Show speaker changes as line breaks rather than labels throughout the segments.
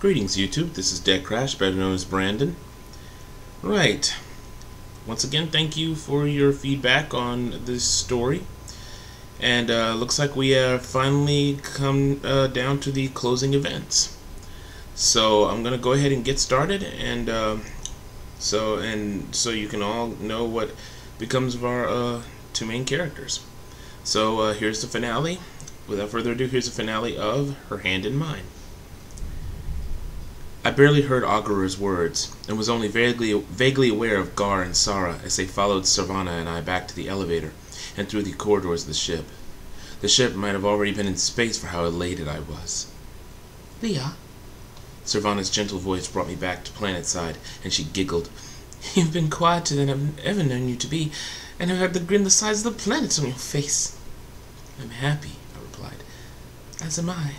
Greetings YouTube, this is DecKrash, better known as Brandon. Right, once again thank you for your feedback on this story. And looks like we have finally come down to the closing events. So I'm gonna go ahead and get started, and so you can all know what becomes of our two main characters. So here's the finale. Without further ado, here's the finale of Her Hand in Mine. I barely heard Augur's words, and was only vaguely aware of Gar and Sarah as they followed Servana and I back to the elevator and through the corridors of the ship. The ship might have already been in space for how elated I was.
Leah?
Servana's gentle voice brought me back to planetside, and she giggled.
You've been quieter than I've ever known you to be, and have had the grin the size of the planets on your face.
I'm happy, I replied.
As am I.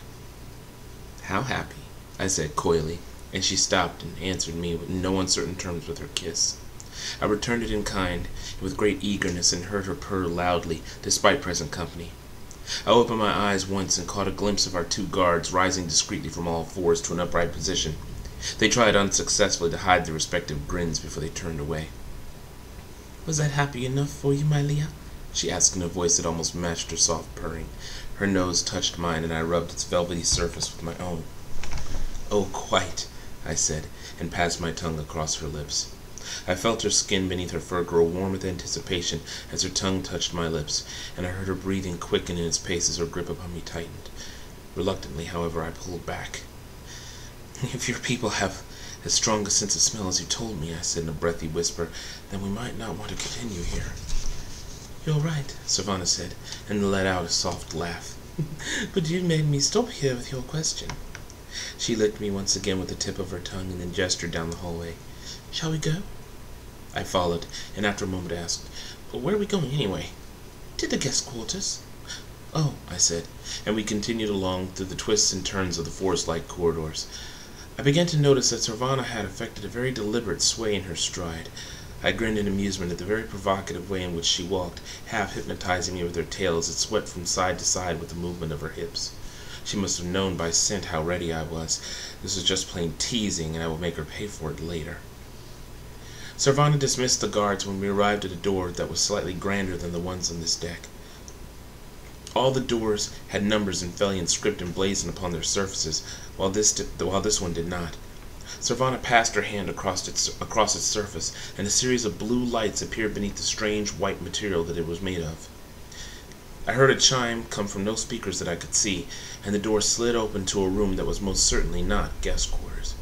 How happy? I said coyly, and she stopped and answered me with no uncertain terms with her kiss. I returned it in kind, and with great eagerness, and heard her purr loudly, despite present company. I opened my eyes once and caught a glimpse of our two guards rising discreetly from all fours to an upright position. They tried unsuccessfully to hide their respective grins before they turned away.
Was that happy enough for you, my Leah?
She asked in a voice that almost matched her soft purring. Her nose touched mine, and I rubbed its velvety surface with my own. Oh, quite, I said, and passed my tongue across her lips. I felt her skin beneath her fur grow warm with anticipation as her tongue touched my lips, and I heard her breathing quicken in its pace as her grip upon me tightened. Reluctantly, however, I pulled back. If your people have as strong a sense of smell as you told me, I said in a breathy whisper, then we might not want to continue here.
You're right,
Servana said, and let out a soft laugh.
But you made me stop here with your question.
She licked me once again with the tip of her tongue and then gestured down the hallway.
Shall we go?
I followed, and after a moment asked, Where are we going anyway?
To the guest quarters.
Oh, I said, and we continued along through the twists and turns of the forest-like corridors. I began to notice that Servana had affected a very deliberate sway in her stride. I grinned in amusement at the very provocative way in which she walked, half hypnotizing me with her tail as it swept from side to side with the movement of her hips. She must have known by scent how ready I was. This was just plain teasing, and I will make her pay for it later. Servana dismissed the guards when we arrived at a door that was slightly grander than the ones on this deck. All the doors had numbers in Felian script emblazoned upon their surfaces, while this one did not. Servana passed her hand across its surface, and a series of blue lights appeared beneath the strange white material that it was made of. I heard a chime come from no speakers that I could see, and the door slid open to a room that was most certainly not guest quarters.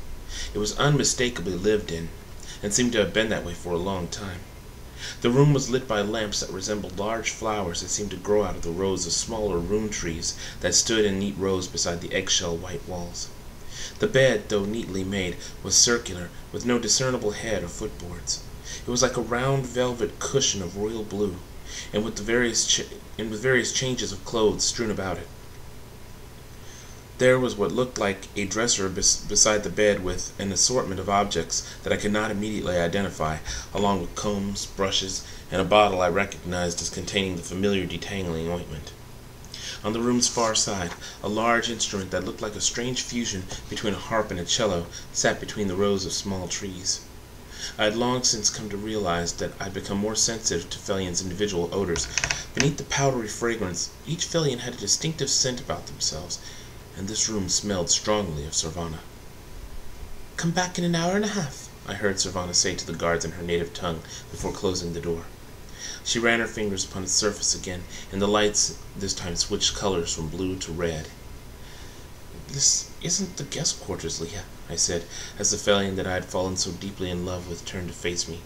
It was unmistakably lived in, and seemed to have been that way for a long time. The room was lit by lamps that resembled large flowers that seemed to grow out of the rows of smaller room trees that stood in neat rows beside the eggshell white walls. The bed, though neatly made, was circular, with no discernible head or footboards. It was like a round velvet cushion of royal blue, and with various changes of clothes strewn about it. There was what looked like a dresser beside the bed with an assortment of objects that I could not immediately identify, along with combs, brushes, and a bottle I recognized as containing the familiar detangling ointment. On the room's far side, a large instrument that looked like a strange fusion between a harp and a cello sat between the rows of small trees. I had long since come to realize that I'd become more sensitive to Felian's individual odors. Beneath the powdery fragrance, each Felian had a distinctive scent about themselves, and this room smelled strongly of Servana.
Come back in an hour and a half,
I heard Servana say to the guards in her native tongue before closing the door. She ran her fingers upon its surface again, and the lights this time switched colors from blue to red. This isn't the guest quarters, Leah, I said, as the Felian that I had fallen so deeply in love with turned to face me.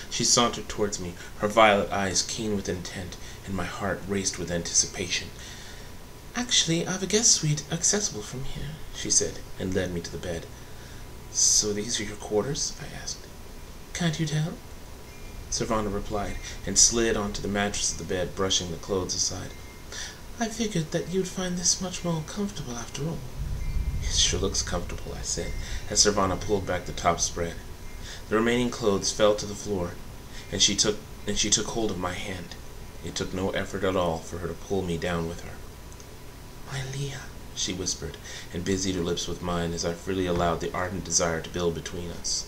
She sauntered towards me, her violet eyes keen with intent, and my heart raced with anticipation.
Actually, I've a guest suite accessible from here, she said, and led me to the bed.
So these are your quarters? I asked.
Can't you tell?
Servana replied, and slid onto the mattress of the bed, brushing the clothes aside.
I figured that you'd find this much more comfortable after all.
It sure looks comfortable, I said, as Servana pulled back the top spread. The remaining clothes fell to the floor, and she took hold of my hand. It took no effort at all for her to pull me down with her.
My Leah,
she whispered, and busied her lips with mine as I freely allowed the ardent desire to build between us.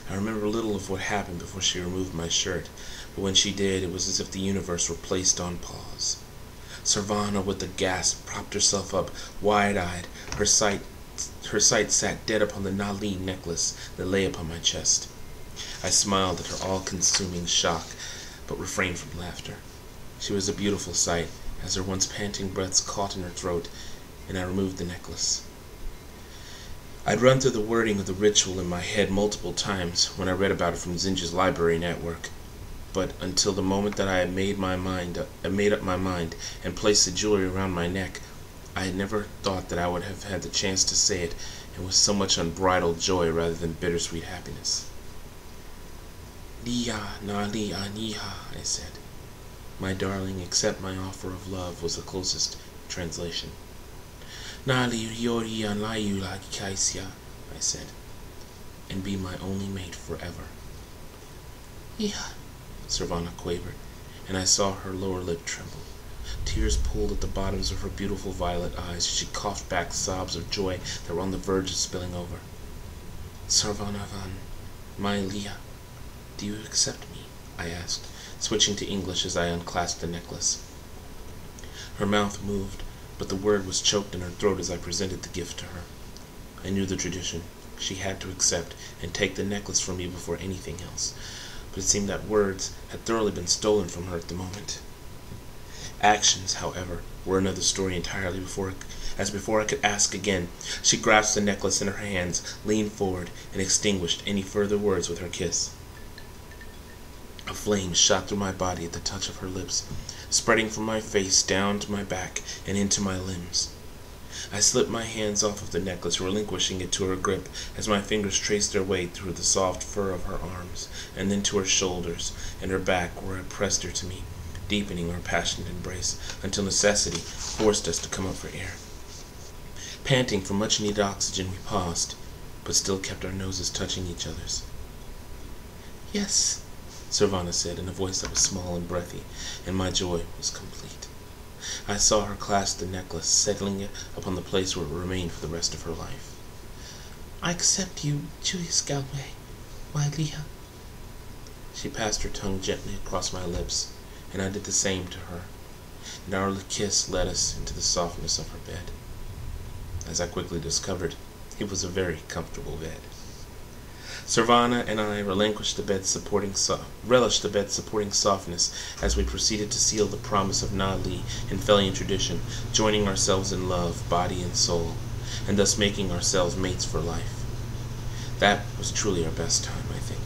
I remember little of what happened before she removed my shirt, but when she did, it was as if the universe were placed on pause. Servana, with a gasp, propped herself up, wide-eyed. Her sight sat dead upon the Nali necklace that lay upon my chest. I smiled at her all-consuming shock, but refrained from laughter. She was a beautiful sight, as her once panting breaths caught in her throat, and I removed the necklace. I'd run through the wording of the ritual in my head multiple times when I read about it from Zinja's library network, but until the moment that I had made up my mind and placed the jewelry around my neck, I had never thought that I would have had the chance to say it, and with so much unbridled joy rather than bittersweet happiness. Lia na lia niha, I said. My darling, accept my offer of love was the closest translation. Na li yori an layu la kaisia, I said, and be my only mate forever.
Yeah,
Servana quavered, and I saw her lower lip tremble. Tears pooled at the bottoms of her beautiful violet eyes as she coughed back sobs of joy that were on the verge of spilling over. Servana van, my Lia, do you accept me? I asked, switching to English as I unclasped the necklace. Her mouth moved, but the word was choked in her throat as I presented the gift to her. I knew the tradition. She had to accept and take the necklace from me before anything else, but it seemed that words had thoroughly been stolen from her at the moment. Actions, however, were another story entirely. Before I could ask again, she grasped the necklace in her hands, leaned forward, and extinguished any further words with her kiss. A flame shot through my body at the touch of her lips, spreading from my face down to my back and into my limbs. I slipped my hands off of the necklace, relinquishing it to her grip as my fingers traced their way through the soft fur of her arms, and then to her shoulders and her back, where I pressed her to me, deepening our passionate embrace until necessity forced us to come up for air. Panting for much-needed oxygen, we paused, but still kept our noses touching each other's.
Yes,
Servana said in a voice that was small and breathy, and my joy was complete. I saw her clasp the necklace, settling it upon the place where it remained for the rest of her life.
I accept you, Julius Galway, my Lia.
She passed her tongue gently across my lips, and I did the same to her, and our kiss led us into the softness of her bed. As I quickly discovered, it was a very comfortable bed. Servana and I relished the bed's supporting softness as we proceeded to seal the promise of Nali in Felian tradition, joining ourselves in love, body and soul, and thus making ourselves mates for life. That was truly our best time, I think.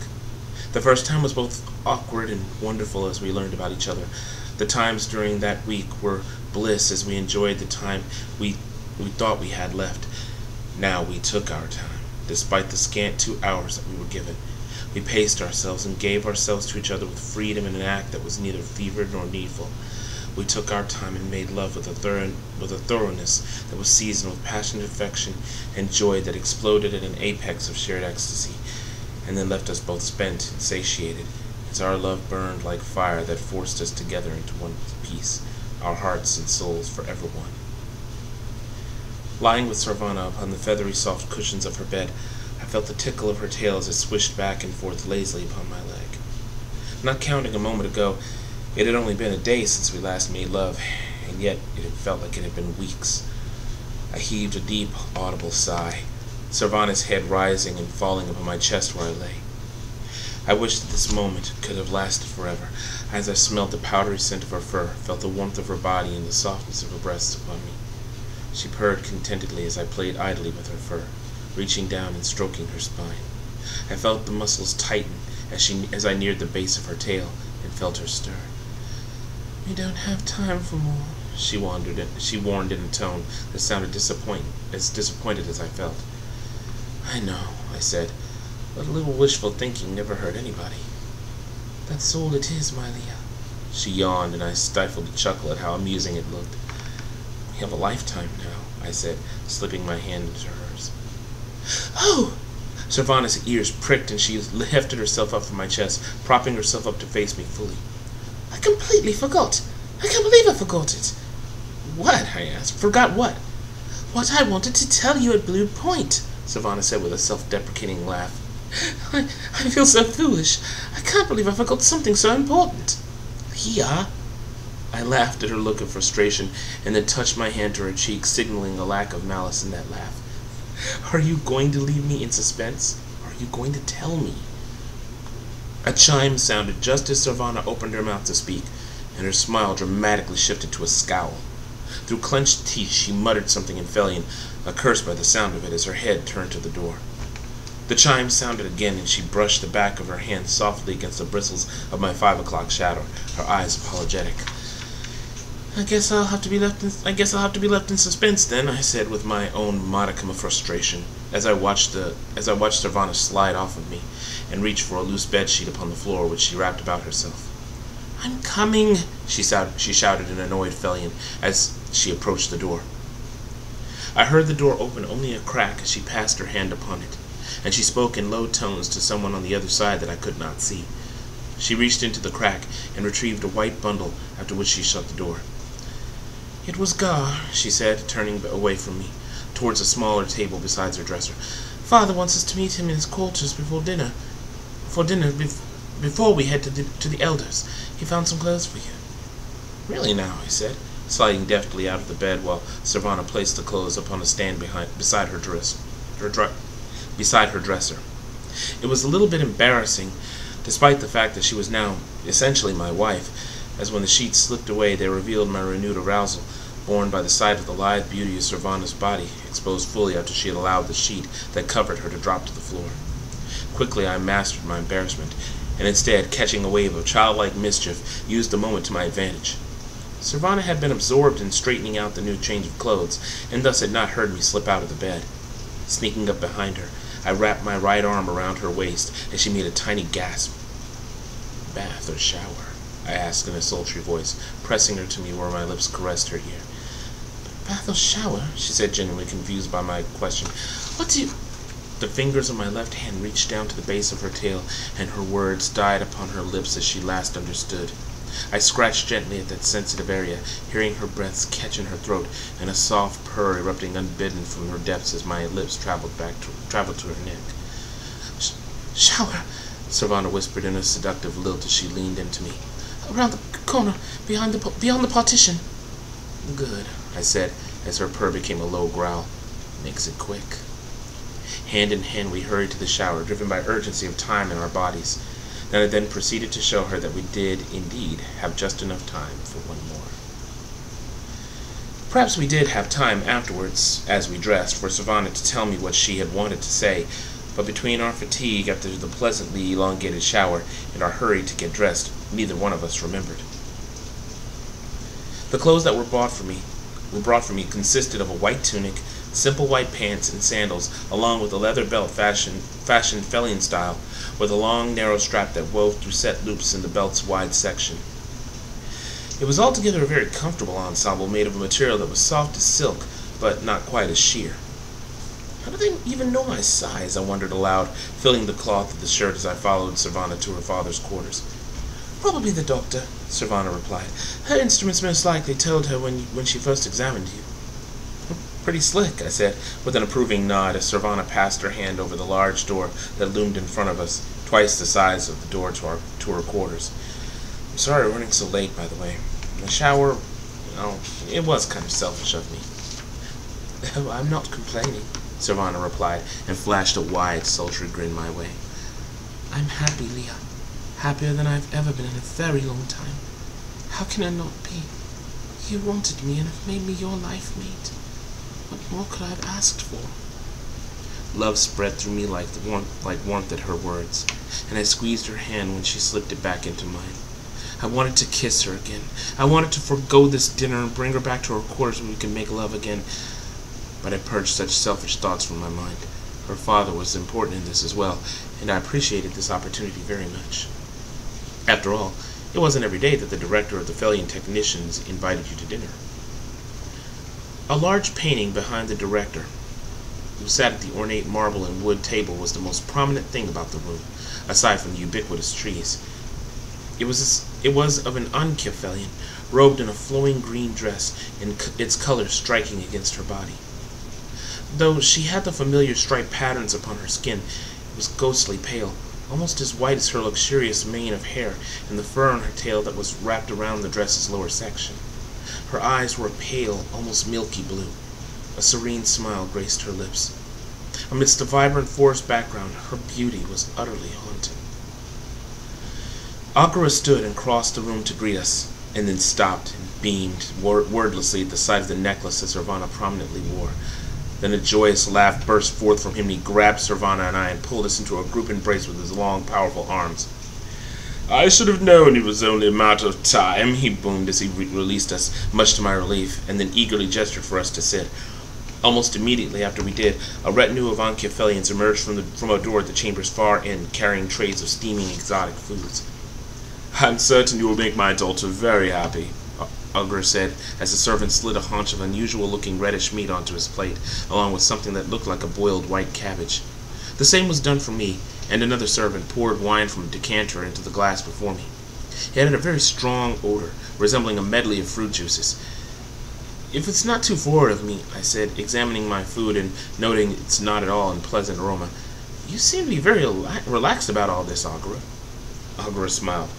The first time was both awkward and wonderful as we learned about each other. The times during that week were bliss as we enjoyed the time we thought we had left. Now we took our time. Despite the scant 2 hours that we were given, we paced ourselves and gave ourselves to each other with freedom in an act that was neither fevered nor needful. We took our time and made love with a thoroughness that was seasoned with passionate affection and joy that exploded at an apex of shared ecstasy, and then left us both spent and satiated, as our love burned like fire that forced us together into one piece, our hearts and souls forever one. Lying with Servana upon the feathery soft cushions of her bed, I felt the tickle of her tail as it swished back and forth lazily upon my leg. Not counting a moment ago, it had only been a day since we last made love, and yet it had felt like it had been weeks. I heaved a deep, audible sigh, Servana's head rising and falling upon my chest where I lay. I wished that this moment could have lasted forever, as I smelled the powdery scent of her fur, felt the warmth of her body and the softness of her breasts upon me. She purred contentedly as I played idly with her fur, reaching down and stroking her spine. I felt the muscles tighten as I neared the base of her tail and felt her stir.
We don't have time for more,
she warned in a tone that sounded disappointed as I felt. I know, I said, but a little wishful thinking never hurt anybody.
That's all it is, my Lia.
She yawned, and I stifled a chuckle at how amusing it looked. We have a lifetime now, I said, slipping my hand into hers.
Oh!
Servana's ears pricked, and she hefted herself up from my chest, propping herself up to face me fully.
I completely forgot. I can't believe I forgot it.
What? I asked. Forgot what?
What I wanted to tell you at Blue Point, Savannah said with a self-deprecating laugh. I feel so foolish. I can't believe I forgot something so important. Leah. I laughed at her look of frustration and then touched my hand to her cheek, signaling a lack of malice in that laugh. Are you going to leave me in suspense? Are you going to tell me? A chime sounded just as Savannah opened her mouth to speak, and her smile dramatically shifted to a scowl. Through clenched teeth she muttered something in Felian, accursed by the sound of it as her head turned to the door. The chime sounded again, and she brushed the back of her hand softly against the bristles of my 5 o'clock shadow, her eyes apologetic. I guess I'll have to be left in suspense then, I said with my own modicum of frustration, as I watched Savannah slide off of me and reach for a loose bedsheet upon the floor, which she wrapped about herself. I'm coming, she shouted in annoyed Felian as she approached the door. I heard the door open only a crack as she passed her hand upon it, and she spoke in low tones to someone on the other side that I could not see. She reached into the crack and retrieved a white bundle, after which she shut the door. It was Gar, she said, turning away from me, towards a smaller table beside her dresser. Father wants us to meet him in his quarters before we head to the elders. He found some clothes for you. Really now, I said, sliding deftly out of the bed while Savannah placed the clothes upon a stand beside her dresser. It was a little bit embarrassing, despite the fact that she was now essentially my wife, as when the sheets slipped away they revealed my renewed arousal, borne by the sight of the lithe beauty of Savannah's body, exposed fully after she had allowed the sheet that covered her to drop to the floor. Quickly I mastered my embarrassment, and instead, catching a wave of childlike mischief, used the moment to my advantage. Savannah had been absorbed in straightening out the new change of clothes, and thus had not heard me slip out of the bed. Sneaking up behind her, I wrapped my right arm around her waist as she made a tiny gasp. Bath or shower? I asked in a sultry voice, pressing her to me where my lips caressed her ear. Bath or shower? She said, genuinely confused by my question. What do you... The fingers of my left hand reached down to the base of her tail, and her words died upon her lips as she last understood. I scratched gently at that sensitive area, hearing her breaths catch in her throat, and a soft purr erupting unbidden from her depths as my lips traveled to her neck. Shower, Savannah whispered in a seductive lilt as she leaned into me. Around the corner, beyond the partition. Good, I said, as her purr became a low growl. Makes it quick. Hand in hand we hurried to the shower, driven by urgency of time in our bodies. And I then proceeded to show her that we did, indeed, have just enough time for one more. Perhaps we did have time afterwards, as we dressed, for Savannah to tell me what she had wanted to say, but between our fatigue after the pleasantly elongated shower and our hurry to get dressed, neither one of us remembered. The clothes that were brought for me consisted of a white tunic, simple white pants and sandals, along with a leather belt fashioned Felian style, with a long, narrow strap that wove through set loops in the belt's wide section. It was altogether a very comfortable ensemble made of a material that was soft as silk, but not quite as sheer. How do they even know my size? I wondered aloud, filling the cloth of the shirt as I followed Savannah to her father's quarters. Probably the doctor, Savannah replied. Her instruments most likely told her when she first examined you. Pretty slick, I said, with an approving nod as Savannah passed her hand over the large door that loomed in front of us, twice the size of the door to her quarters. I'm sorry we're running so late, by the way. The shower, it was kind of selfish of me. Oh, I'm not complaining, Savannah replied, and flashed a wide, sultry grin my way. I'm happy, Leah. Happier than I've ever been in a very long time. How can I not be? You wanted me and have made me your life mate. What more could I have asked for? Love spread through me like warmth at her words, and I squeezed her hand when she slipped it back into mine. I wanted to kiss her again. I wanted to forgo this dinner and bring her back to her quarters where we could make love again. But I purged such selfish thoughts from my mind. Her father was important in this as well, and I appreciated this opportunity very much. After all, it wasn't every day that the director of the Felian technicians invited you to dinner. A large painting behind the director, who sat at the ornate marble and wood table, was the most prominent thing about the room, aside from the ubiquitous trees. It was of an unkempt Felian, robed in a flowing green dress, and its color striking against her body.
Though she had the familiar striped patterns upon her skin, it was ghostly pale, almost as white as her luxurious mane of hair and the fur on her tail that was wrapped around the dress's lower section. Her eyes were a pale, almost milky blue. A serene smile graced her lips. Amidst the vibrant forest background, her beauty was utterly haunting. Akira stood and crossed the room to greet us, and then stopped and beamed wordlessly at the sight of the necklace that Servana prominently wore. Then a joyous laugh burst forth from him, and he grabbed Servana and I and pulled us into a group embrace with his long, powerful arms. "I should have known it was only a matter of time," he boomed as he released us, much to my relief, and then eagerly gestured for us to sit. Almost immediately after we did, a retinue of Ankyphalians emerged from a door at the chamber's far end, carrying trays of steaming exotic foods. "I'm certain you will make my daughter very happy," Ugur said, as the servant slid a haunch of unusual-looking reddish meat onto his plate, along with something that looked like a boiled white cabbage. The same was done for me, and another servant poured wine from a decanter into the glass before me. It had a very strong odor, resembling a medley of fruit juices. "If it's not too forward of me," I said, examining my food and noting its not at all unpleasant aroma, "you seem to be very relaxed about all this, Agura." Agura smiled.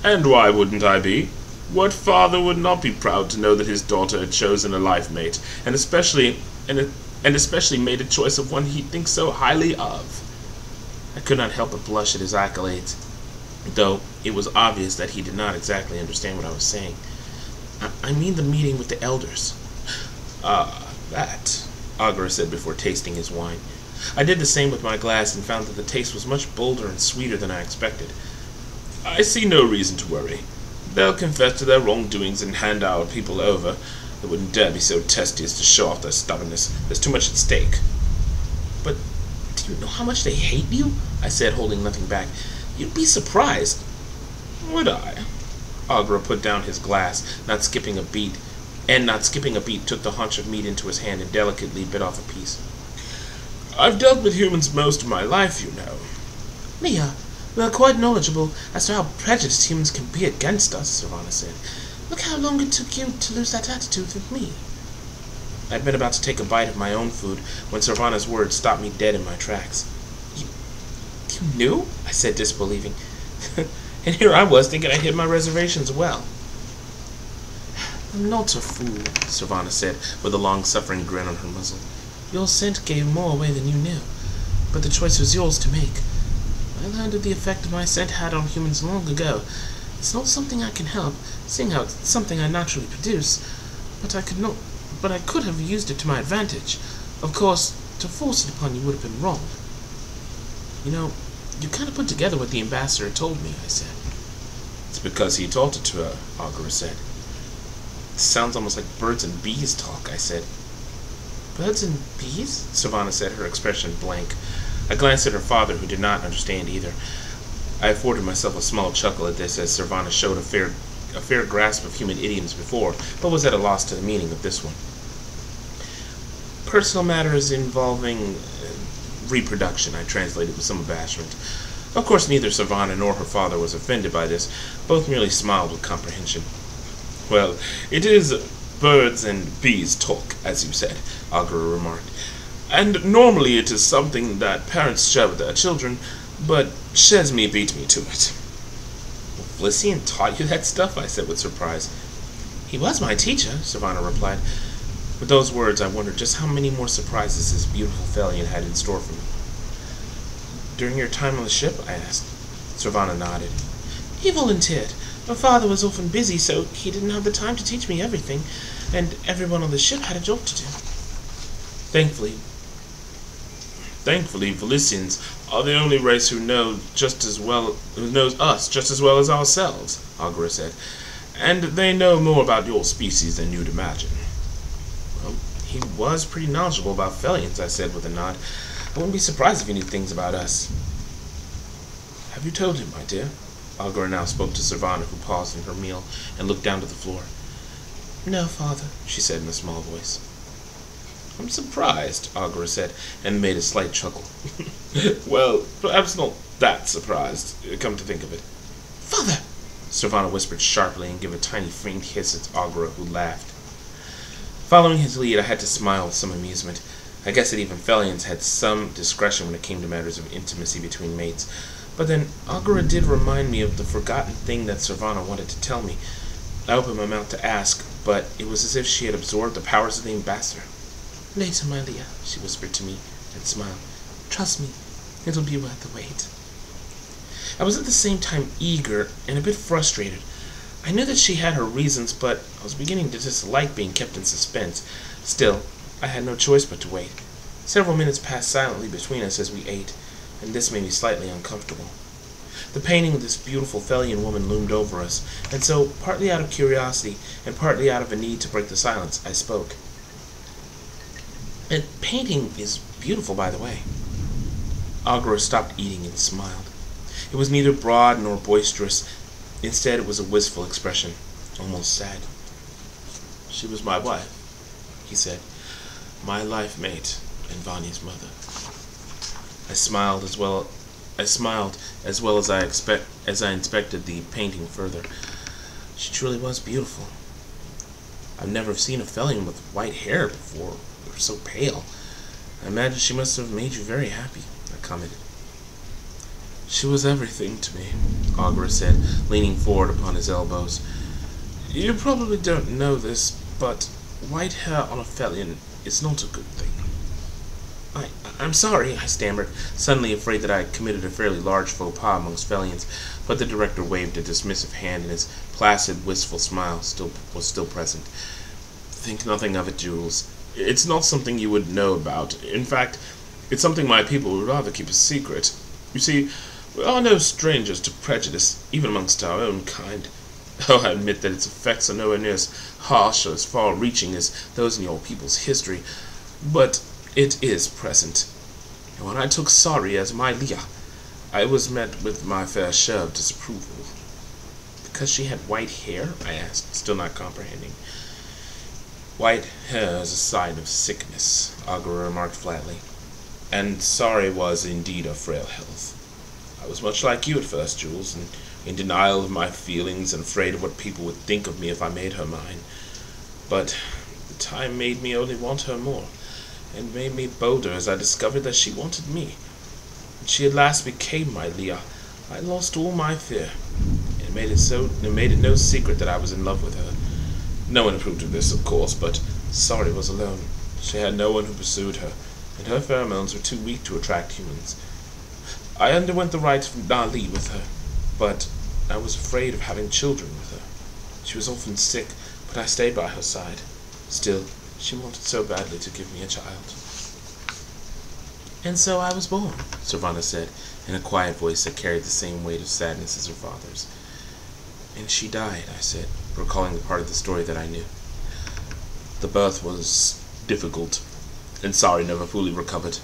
"And why wouldn't I be? What father would not be proud to know that his daughter had chosen a life mate, and especially made a choice of one he thinks so highly of?" I could not help but blush at his accolades, though it was obvious that he did not exactly understand what I was saying. I mean the meeting with the elders." "Ah, that," Agura said before tasting his wine. I did the same with my glass and found that the taste was much bolder and sweeter than I expected. "I see no reason to worry. They'll confess to their wrongdoings and hand our people over. They wouldn't dare be so testy as to show off their stubbornness. There's too much at stake." "But do you know how much they hate you?" I said, holding nothing back. "You'd be surprised." "Would I?" Agura put down his glass, not skipping a beat, took the hunch of meat into his hand and delicately bit off a piece. "I've dealt with humans most of my life, you know." "Mia, we are quite knowledgeable as to how prejudiced humans can be against us," Servana said. "Look how long it took you to lose that attitude with me." I had been about to take a bite of my own food when Servana's words stopped me dead in my tracks. You knew?" I said, disbelieving. And here I was thinking I hit my reservations well. "I'm not a fool," Servana said, with a long-suffering grin on her muzzle. "Your scent gave more away than you knew, but the choice was yours to make. I learned of the effect my scent had on humans long ago. It's not something I can help, seeing how it's something I naturally produce, but I could have used it to my advantage. Of course, to force it upon you would have been wrong." "You know, you kind of put together what the ambassador told me," I said. "It's because he taught it to her," Agura said. "It sounds almost like birds and bees talk," I said. "Birds and bees?" Servana said, her expression blank. I glanced at her father, who did not understand either. I afforded myself a small chuckle at this, as Servana showed a fair grasp of human idioms before, but was at a loss to the meaning of this one. "Personal matters involving reproduction," I translated with some abashment. Of course, neither Servana nor her father was offended by this. Both merely smiled with comprehension. "Well, it is birds and bees talk, as you said," Agura remarked. "And normally it is something that parents share with their children, but Shesme beat me to it." "Vlisian taught you that stuff?" I said with surprise. "He was my teacher," Servana replied. With those words, I wondered just how many more surprises this beautiful Felian had in store for me. "During your time on the ship?" I asked. Servana nodded. "He volunteered. My father was often busy, so he didn't have the time to teach me everything, and everyone on the ship had a job to do." Thankfully, Vlisians are the only race who knows us just as well as ourselves," Agura said. "And they know more about your species than you'd imagine." "Well, he was pretty knowledgeable about Felians," I said with a nod. "I wouldn't be surprised if he knew things about us." "Have you told him, my dear?" Agura now spoke to Servana, who paused in her meal and looked down to the floor. "No, father," she said in a small voice. "I'm surprised," Agura said, and made a slight chuckle. "Well, perhaps not that surprised, come to think of it." "Father!" Servana whispered sharply and gave a tiny faint hiss at Agura, who laughed. Following his lead, I had to smile with some amusement.
I guess that even Felians had some discretion when it came to matters of intimacy between mates. But then Agora did remind me of the forgotten thing that Servana wanted to tell me. I opened my mouth to ask, but it was as if she had absorbed the powers of the ambassador. "Later, my Leah," she whispered to me, and smiled. "Trust me, it'll be worth the wait." I was at the same time eager and a bit frustrated. I knew that she had her reasons, but I was beginning to dislike being kept in suspense. Still, I had no choice but to wait. Several minutes passed silently between us as we ate, and this made me slightly uncomfortable. The painting of this beautiful Felian woman loomed over us, and so, partly out of curiosity and partly out of a need to break the silence, I spoke. "The painting is beautiful, by the way." Agora stopped eating and smiled. It was neither broad nor boisterous. Instead, it was a wistful expression, almost sad. "She was my wife," he said. "My life mate and Vani's mother." I smiled as well as I inspected the painting further. She truly was beautiful. I've never seen a Felian with white hair before, or so pale. I imagine she must have made you very happy, I commented. "She was everything to me," Agora said, leaning forward upon his elbows. "You probably don't know this, but white hair on a Felian is not a good thing." I'm sorry," I stammered, suddenly afraid that I had committed a fairly large faux pas amongst Felians, but the director waved a dismissive hand, and his placid, wistful smile was still present. "Think nothing of it, Jules. It's not something you would know about. In fact, it's something my people would rather keep a secret. You see, we are no strangers to prejudice, even amongst our own kind. Oh, I admit that its effects are nowhere near as harsh or as far-reaching as those in your people's history, but it is present. And when I took Sari as my Leah, I was met with my fair share of disapproval." "Because she had white hair?" I asked, still not comprehending. "White hair is a sign of sickness," Agora remarked flatly. "And Sari was indeed of frail health. I was much like you at first, Jules, and in denial of my feelings and afraid of what people would think of me if I made her mine. But the time made me only want her more, and made me bolder as I discovered that she wanted me. When she at last became my Leah, I lost all my fear, and made it no secret that I was in love with her. No one approved of this, of course, but Sari was alone. She had no one who pursued her, and her pheromones were too weak to attract humans. I underwent the rites of Nali with her, but I was afraid of having children with her. She was often sick, but I stayed by her side. Still, she wanted so badly to give me a child." "And so I was born," Servana said, in a quiet voice that carried the same weight of sadness as her father's. "And she died," I said, recalling the part of the story that I knew. "The birth was difficult, and Sari never fully recovered.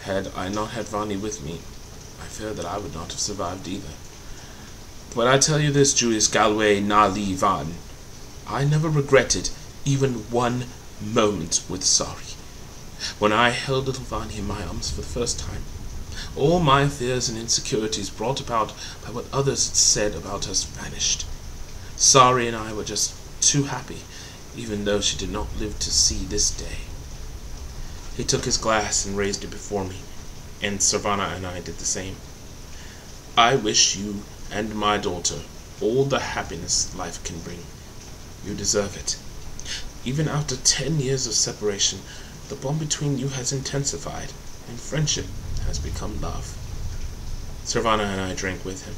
Had I not had Vani with me, I fear that I would not have survived either. But I tell you this, Julius Galway Nali Van, I never regretted even one moment with Sari. When I held little Vani in my arms for the first time, all my fears and insecurities brought about by what others had said about us vanished. Sari and I were just too happy, even though she did not live to see this day." He took his glass and raised it before me, and Servana and I did the same. "I wish you and my daughter all the happiness life can bring. You deserve it. Even after 10 years of separation, the bond between you has intensified, and friendship has become love." Servana and I drank with him.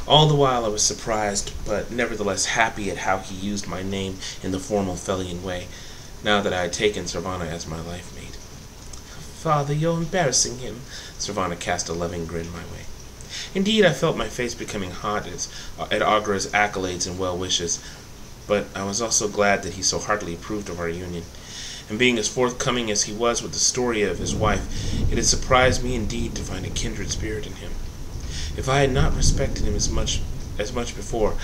All the while I was surprised, but nevertheless happy at how he used my name in the formal Felian way, now that I had taken Servana as my life mate. "Father, you're embarrassing him." Servana cast a loving grin my way. Indeed, I felt my face becoming hot at Agra's accolades and well wishes, but I was also glad that he so heartily approved of our union. And being as forthcoming as he was with the story of his wife, it had surprised me indeed to find a kindred spirit in him. If I had not respected him as much before,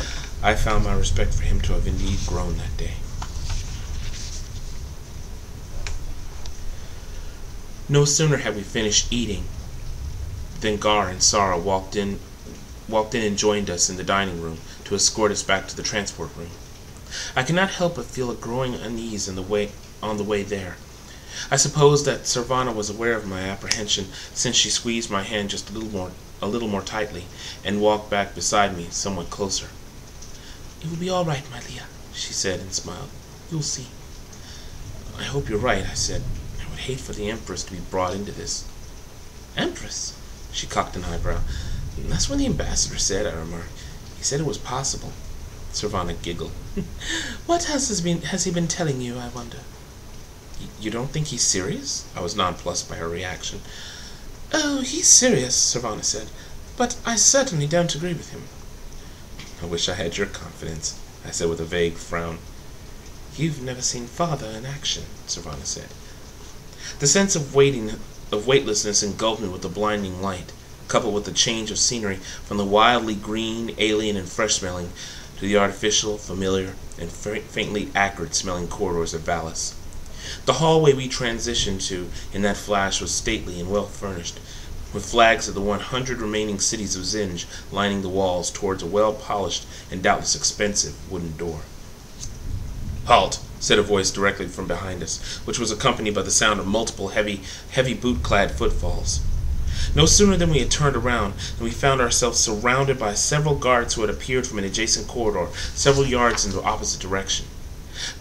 I found my respect for him to have indeed grown that day. No sooner had we finished eating than Gar and Sarah walked in and joined us in the dining room to escort us back to the transport room. I could not help but feel a growing unease on the way there. I suppose that Servana was aware of my apprehension, since she squeezed my hand just a little more tightly, and walked back beside me, somewhat closer. "It will be all right, my Leah," she said, and smiled. "You'll see." "I hope you're right," I said. "I would hate for the Empress to be brought into this." "Empress?" She cocked an eyebrow. "That's what the ambassador said," I remarked. "He said it was possible." Servana giggled. "What else has he been telling you, I wonder?" "You don't think he's serious?" I was nonplussed by her reaction. "Oh, he's serious," Servana said, "but I certainly don't agree with him." "I wish I had your confidence," I said with a vague frown. "You've never seen Father in action," Servana said. The sense of weightlessness engulfed me with the blinding light, coupled with the change of scenery from the wildly green, alien, and fresh-smelling to the artificial, familiar, and faintly acrid-smelling corridors of Valis. The hallway we transitioned to in that flash was stately and well-furnished, with flags of the 100 remaining cities of Zinj lining the walls towards a well-polished and doubtless expensive wooden door. "Halt!" said a voice directly from behind us, which was accompanied by the sound of multiple heavy boot-clad footfalls. No sooner than we had turned around than we found ourselves surrounded by several guards who had appeared from an adjacent corridor several yards in the opposite direction.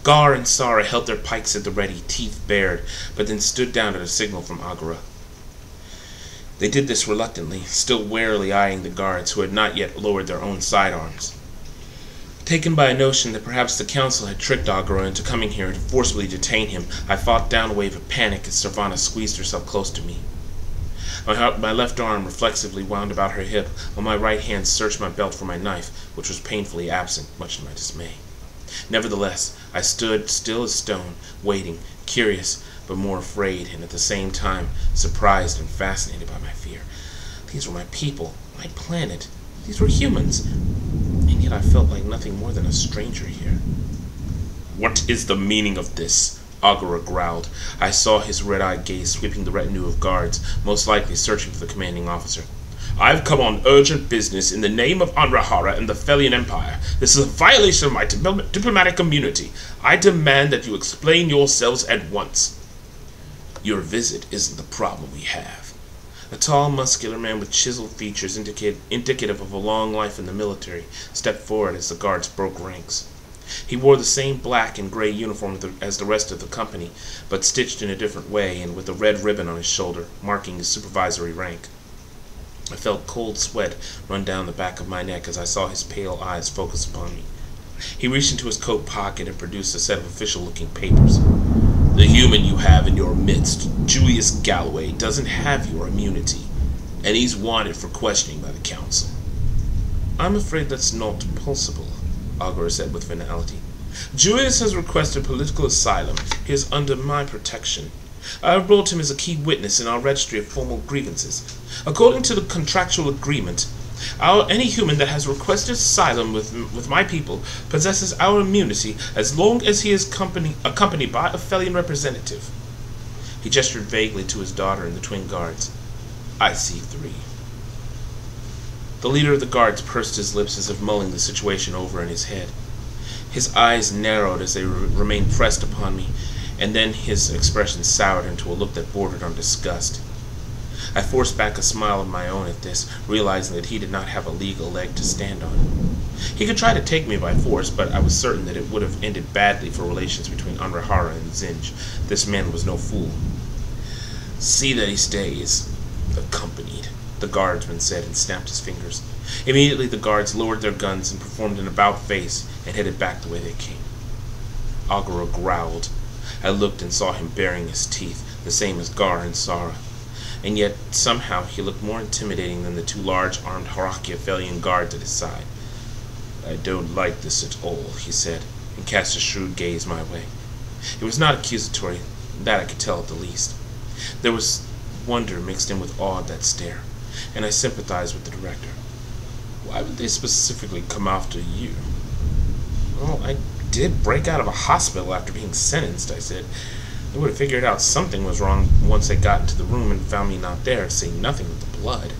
Gar and Sara held their pikes at the ready, teeth bared, but then stood down at a signal from Agara. They did this reluctantly, still warily eyeing the guards, who had not yet lowered their own sidearms. Taken by a notion that perhaps the council had tricked Agara into coming here to forcibly detain him, I fought down a wave of panic as Servana squeezed herself close to me. My left arm reflexively wound about her hip, while my right hand searched my belt for my knife, which was painfully absent, much to my dismay. Nevertheless, I stood still as stone, waiting, curious, but more afraid, and at the same time surprised and fascinated by my fear. These were my people, my planet. These were humans, and yet I felt like nothing more than a stranger here. "What is the meaning of this?" Agara growled. I saw his red-eyed gaze sweeping the retinue of guards, most likely searching for the commanding officer. "I've come on urgent business in the name of Anrahara and the Felian Empire. This is a violation of my diplomatic immunity. I demand that you explain yourselves at once." "Your visit isn't the problem we have." A tall, muscular man with chiseled features indicative of a long life in the military stepped forward as the guards broke ranks. He wore the same black and gray uniform as the rest of the company, but stitched in a different way and with a red ribbon on his shoulder, marking his supervisory rank. I felt cold sweat run down the back of my neck as I saw his pale eyes focus upon me. He reached into his coat pocket and produced a set of official-looking papers. "The human you have in your midst, Julius Galloway, doesn't have your immunity, and he's wanted for questioning by the council." "I'm afraid that's not possible," Agara said with finality. "Julius has requested political asylum. He is under my protection. I have brought him as a key witness in our registry of formal grievances. According to the contractual agreement, any human that has requested asylum with my people possesses our immunity as long as he is accompanied by a Felian representative." He gestured vaguely to his daughter and the twin guards. "I see 3. The leader of the guards pursed his lips as if mulling the situation over in his head. His eyes narrowed as they remained pressed upon me, and then his expression soured into a look that bordered on disgust. I forced back a smile of my own at this, realizing that he did not have a legal leg to stand on. He could try to take me by force, but I was certain that it would have ended badly for relations between Anrahara and Zinj. This man was no fool. "See that he stays accompanied," the guardsman said, and snapped his fingers. Immediately the guards lowered their guns and performed an about-face and headed back the way they came. Agara growled. I looked and saw him baring his teeth, the same as Gar and Sara. And yet, somehow, he looked more intimidating than the 2 large, armed Harakiaphelian guards at his side. "I don't like this at all," he said, and cast a shrewd gaze my way. It was not accusatory, that I could tell at the least. There was wonder mixed in with awe at that stare, and I sympathized with the director. "Why would they specifically come after you?" "Well, I did break out of a hospital after being sentenced," I said. "They would have figured out something was wrong once they got into the room and found me not there, to say nothing of the blood."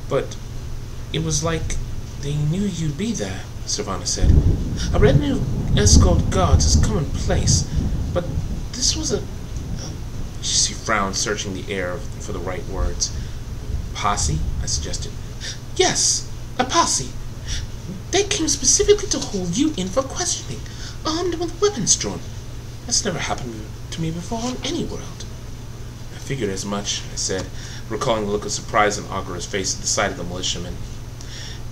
"But it was like they knew you'd be there," Servana said. "A retinue of escort guards is commonplace, but this was a frowned, searching the air for the right words. "Posse?" I suggested.
"Yes, a posse. They came specifically to haul you in for questioning, armed with weapons drawn. That's never happened to me before on any world."
"I figured as much," I said, recalling the look of surprise on Agura's face at the sight of the militiamen.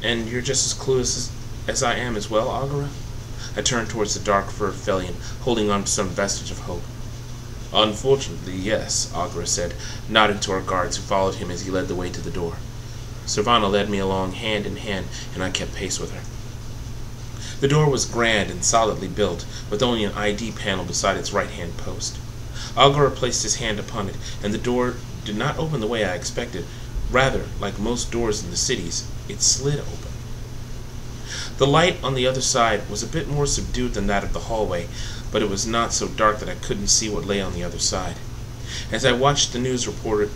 "And you're just as clueless as I am as well, Agura?" I turned towards the dark-furred Felian, holding on to some vestige of hope. "Unfortunately, yes," Agura said, nodding to our guards who followed him as he led the way to the door. Servana led me along hand in hand, and I kept pace with her. The door was grand and solidly built, with only an ID panel beside its right-hand post. Agura placed his hand upon it, and the door did not open the way I expected. Rather, like most doors in the cities, it slid open. The light on the other side was a bit more subdued than that of the hallway, but it was not so dark that I couldn't see what lay on the other side. As I watched the news reports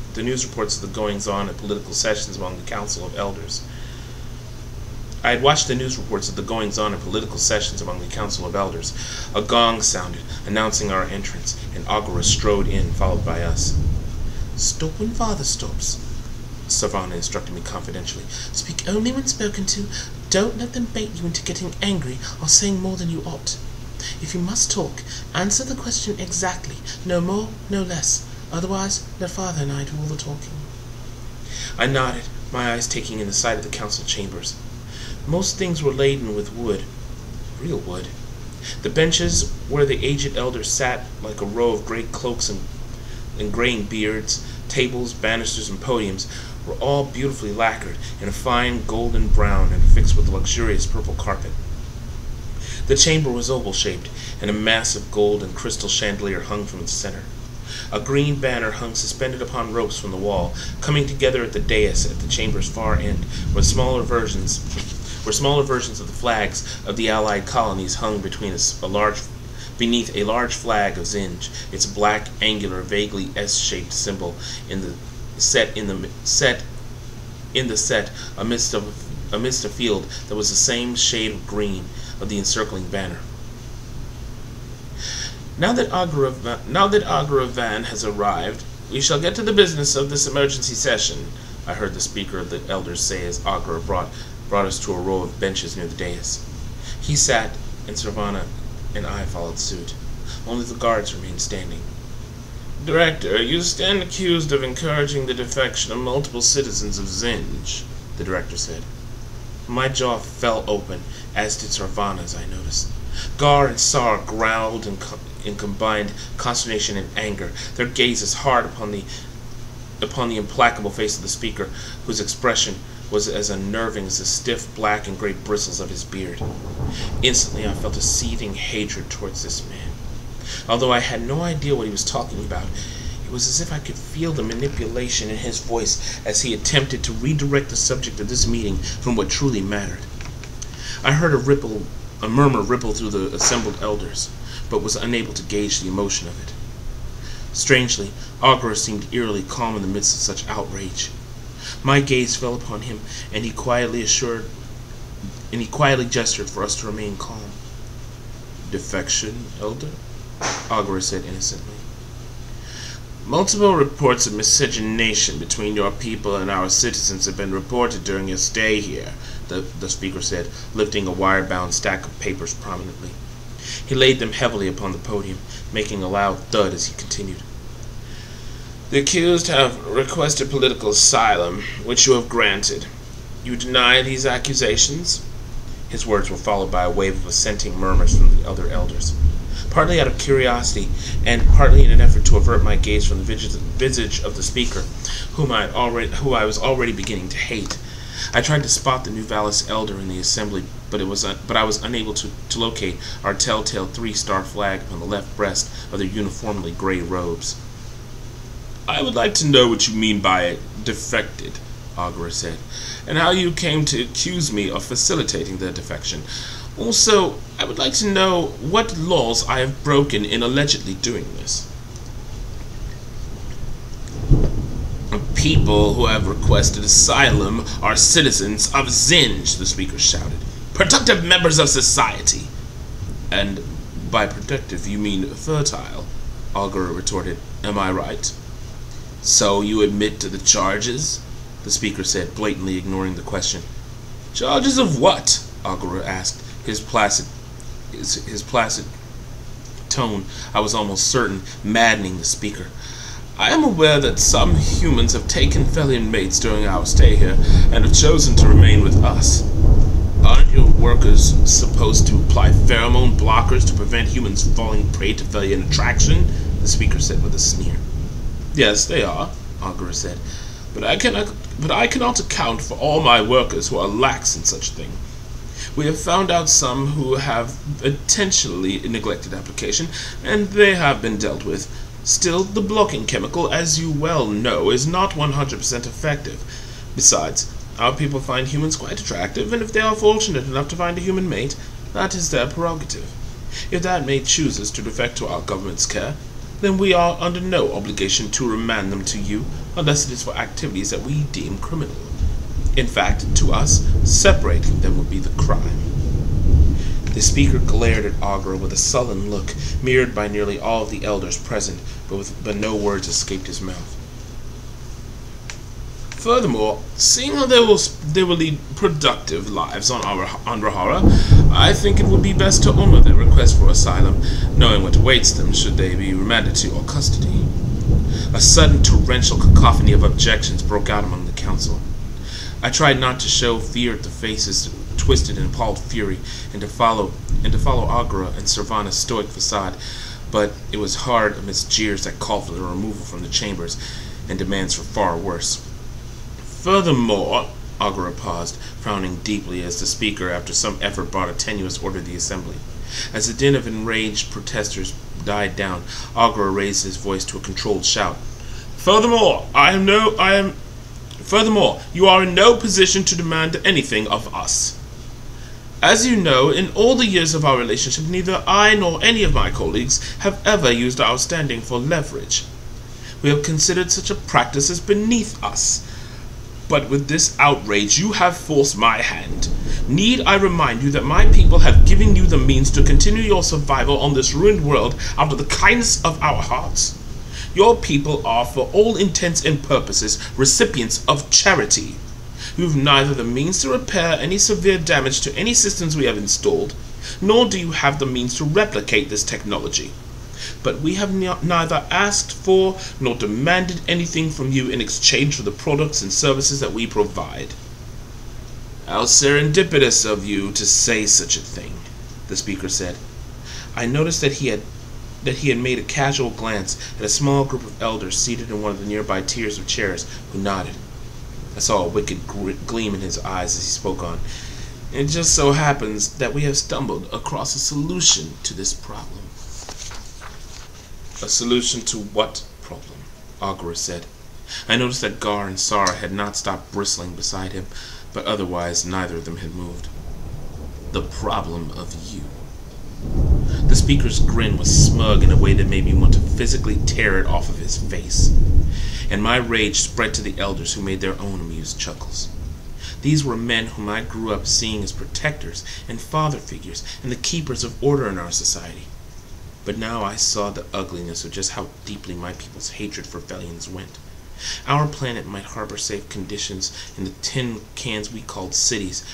of the goings-on at political sessions among the Council of Elders, a gong sounded, announcing our entrance, and Agura strode in, followed by us.
"Stop when father stops," Servana instructed me confidentially. "Speak only when spoken to. Don't let them bait you into getting angry or saying more than you ought. If you must talk, answer the question exactly, no more, no less. Otherwise, let father and I do all the talking."
I nodded, my eyes taking in the sight of the council chambers. Most things were laden with wood, real wood. The benches where the aged elders sat like a row of great cloaks and graying beards, tables, banisters, and podiums were all beautifully lacquered in a fine golden brown and fixed with a luxurious purple carpet. The chamber was oval-shaped, and a massive gold and crystal chandelier hung from its center. A green banner hung suspended upon ropes from the wall, coming together at the dais at the chamber's far end, where smaller versions of the flags of the allied colonies hung beneath a large flag of Zinj, its black, angular, vaguely S-shaped symbol set amidst a field that was the same shade of green of the encircling banner. Now that Agura Van has arrived, we shall get to the business of this emergency session," I heard the speaker of the elders say as Agura brought us to a row of benches near the dais. He sat, and Servana and I followed suit. Only the guards remained standing. "Director, you stand accused of encouraging the defection of multiple citizens of Zinj," the director said. My jaw fell open, as did Servana's, I noticed. Gar and Sar growled in combined consternation and anger, their gazes hard upon the implacable face of the speaker, whose expression was as unnerving as the stiff black and gray bristles of his beard. Instantly I felt a seething hatred towards this man. Although I had no idea what he was talking about, it was as if I could feel the manipulation in his voice as he attempted to redirect the subject of this meeting from what truly mattered. I heard a murmur ripple through the assembled elders, but was unable to gauge the emotion of it. Strangely, Agura seemed eerily calm in the midst of such outrage. My gaze fell upon him, and he quietly gestured for us to remain calm. "Defection, Elder?" Agura said innocently. "Multiple reports of miscegenation between your people and our citizens have been reported during your stay here," the speaker said, lifting a wire-bound stack of papers prominently. He laid them heavily upon the podium, making a loud thud as he continued. "The accused have requested political asylum, which you have granted. You deny these accusations?" His words were followed by a wave of assenting murmurs from the other elders. Partly out of curiosity, and partly in an effort to avert my gaze from the visage of the speaker, who I was already beginning to hate, I tried to spot the New Valis elder in the assembly, but I was unable to locate our telltale 3-star flag upon the left breast of their uniformly gray robes. "I would like to know what you mean by defected," Agura said, "and how you came to accuse me of facilitating their defection. Also, I would like to know what laws I have broken in allegedly doing this." "People who have requested asylum are citizens of Zinj," the speaker shouted. "Productive members of society." "And by productive you mean fertile," Agura retorted. "Am I right?"
So you admit to the charges? The speaker said, blatantly ignoring the question. Charges of what? Agora asked, his placid tone, I was almost certain, maddening the speaker. I am aware that some humans have taken Felian mates during our stay here and have chosen to remain with us. Aren't your workers supposed to apply pheromone blockers to prevent humans falling prey to Felian attraction? The speaker said with a sneer. Yes, they are, Agora said, but I cannot account for all my workers who are lax in such a thing. We have found out some who have intentionally neglected application, and they have been dealt with. Still, the blocking chemical, as you well know, is not 100% effective. Besides, our people find humans quite attractive, and if they are fortunate enough to find a human mate, that is their prerogative. If that mate chooses to defect to our government's care, then we are under no obligation to remand them to you, unless it is for activities that we deem criminal. In fact, to us, separating them would be the crime. The speaker glared at Agora with a sullen look, mirrored by nearly all of the elders present, but no words escaped his mouth. Furthermore, seeing how they will lead productive lives on Andrahara, I think it would be best to honor their request for asylum, knowing what awaits them should they be remanded to your custody. A sudden torrential cacophony of objections broke out among the council. I tried not to show fear at the faces twisted in appalled fury, and to follow Agora and Servana's stoic facade, but it was hard amidst jeers that called for their removal from the chambers and demands for far worse. Furthermore, Agora paused, frowning deeply as the speaker, after some effort, brought a tenuous order to the assembly. As the din of enraged protesters died down, Agora raised his voice to a controlled shout. Furthermore, you are in no position to demand anything of us. As you know, in all the years of our relationship, neither I nor any of my colleagues have ever used our standing for leverage. We have considered such a practice as beneath us. But with this outrage, you have forced my hand. Need I remind you that my people have given you the means to continue your survival on this ruined world out of the kindness of our hearts? Your people are, for all intents and purposes, recipients of charity. You have neither the means to repair any severe damage to any systems we have installed, nor do you have the means to replicate this technology. But we have neither asked for nor demanded anything from you in exchange for the products and services that we provide. How serendipitous of you to say such a thing, the speaker said. I noticed that he had made a casual glance at a small group of elders seated in one of the nearby tiers of chairs, who nodded. I saw a wicked gleam in his eyes as he spoke on. It just so happens that we have stumbled across a solution to this problem. A solution to what problem? Agora said. I noticed that Gar and Sara had not stopped bristling beside him, but otherwise neither of them had moved. The problem of you. The speaker's grin was smug in a way that made me want to physically tear it off of his face, and my rage spread to the elders, who made their own amused chuckles. These were men whom I grew up seeing as protectors and father figures and the keepers of order in our society. But now I saw the ugliness of just how deeply my people's hatred for Felians went. Our planet might harbor safe conditions in the tin cans we called cities,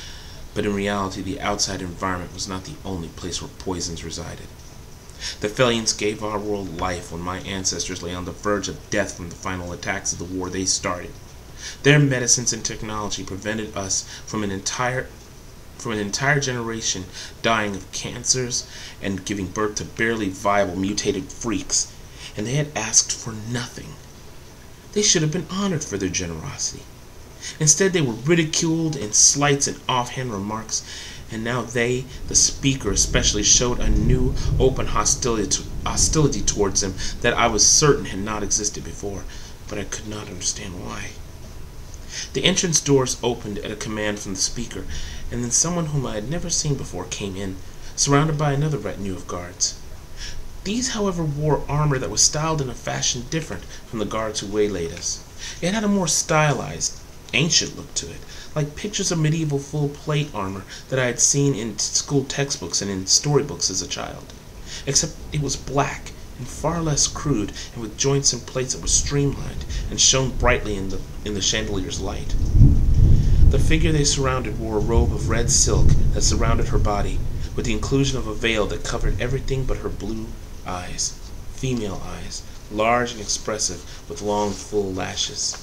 but in reality the outside environment was not the only place where poisons resided. The Felians gave our world life when my ancestors lay on the verge of death from the final attacks of the war they started. Their medicines and technology prevented us from an entire generation dying of cancers and giving birth to barely viable mutated freaks, and they had asked for nothing. They should have been honored for their generosity. Instead, they were ridiculed in slights and offhand remarks, and now they, the speaker especially, showed a new, open hostility towards them that I was certain had not existed before, but I could not understand why. The entrance doors opened at a command from the speaker, and then someone whom I had never seen before came in, surrounded by another retinue of guards. These, however, wore armor that was styled in a fashion different from the guards who waylaid us. It had a more stylized, ancient look to it, like pictures of medieval full-plate armor that I had seen in school textbooks and in storybooks as a child. Except it was black, and far less crude, and with joints and plates that were streamlined and shone brightly in the chandelier's light. The figure they surrounded wore a robe of red silk that surrounded her body, with the inclusion of a veil that covered everything but her blue eyes, female eyes, large and expressive, with long, full lashes.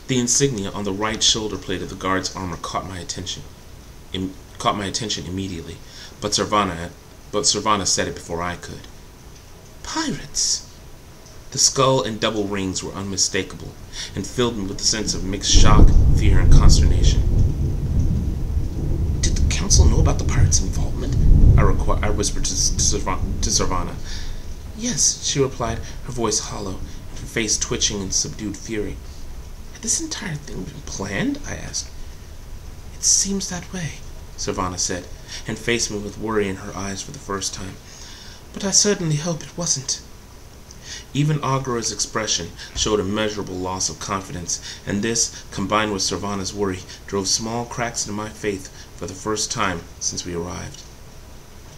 The insignia on the right shoulder plate of the guard's armor caught my attention immediately, but Servana said it before I could.
Pirates!
The skull and double rings were unmistakable, and filled me with a sense of mixed shock, fear, and consternation.
Did the council know about the pirates' involvement?
I whispered to Servana.
Yes, she replied, her voice hollow, and her face twitching in subdued fury. Had this entire thing been planned? I asked. It seems that way, Servana said, and faced me with worry in her eyes for the first time. But I certainly hope it wasn't.
Even Agra's expression showed a measurable loss of confidence, and this, combined with Servana's worry, drove small cracks into my faith for the first time since we arrived.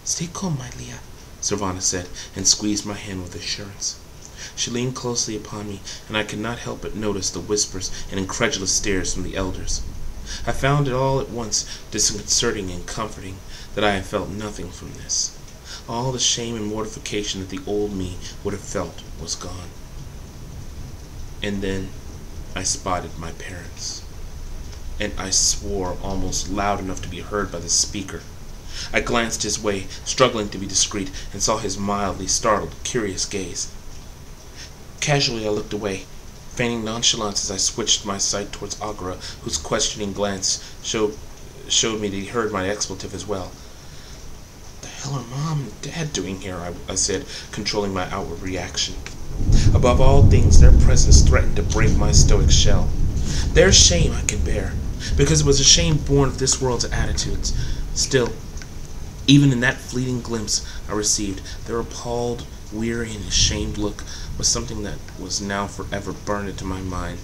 Stay calm, my Leah,
Servana said, and squeezed my hand with assurance. She leaned closely upon me, and I could not help but notice the whispers and incredulous stares from the elders. I found it all at once disconcerting and comforting that I had felt nothing from this. All the shame and mortification that the old me would have felt was gone. And then I spotted my parents, and I swore almost loud enough to be heard by the speaker. I glanced his way, struggling to be discreet, and saw his mildly startled, curious gaze. Casually I looked away, feigning nonchalance as I switched my sight towards Agra, whose questioning glance showed me that he heard my expletive as well. "What the hell are Mom and Dad doing here?" I said, controlling my outward reaction. Above all things, their presence threatened to break my stoic shell. Their shame I could bear, because it was a shame born of this world's attitudes. Still, even in that fleeting glimpse I received, their appalled, weary, and ashamed look was something that was now forever burned into my mind.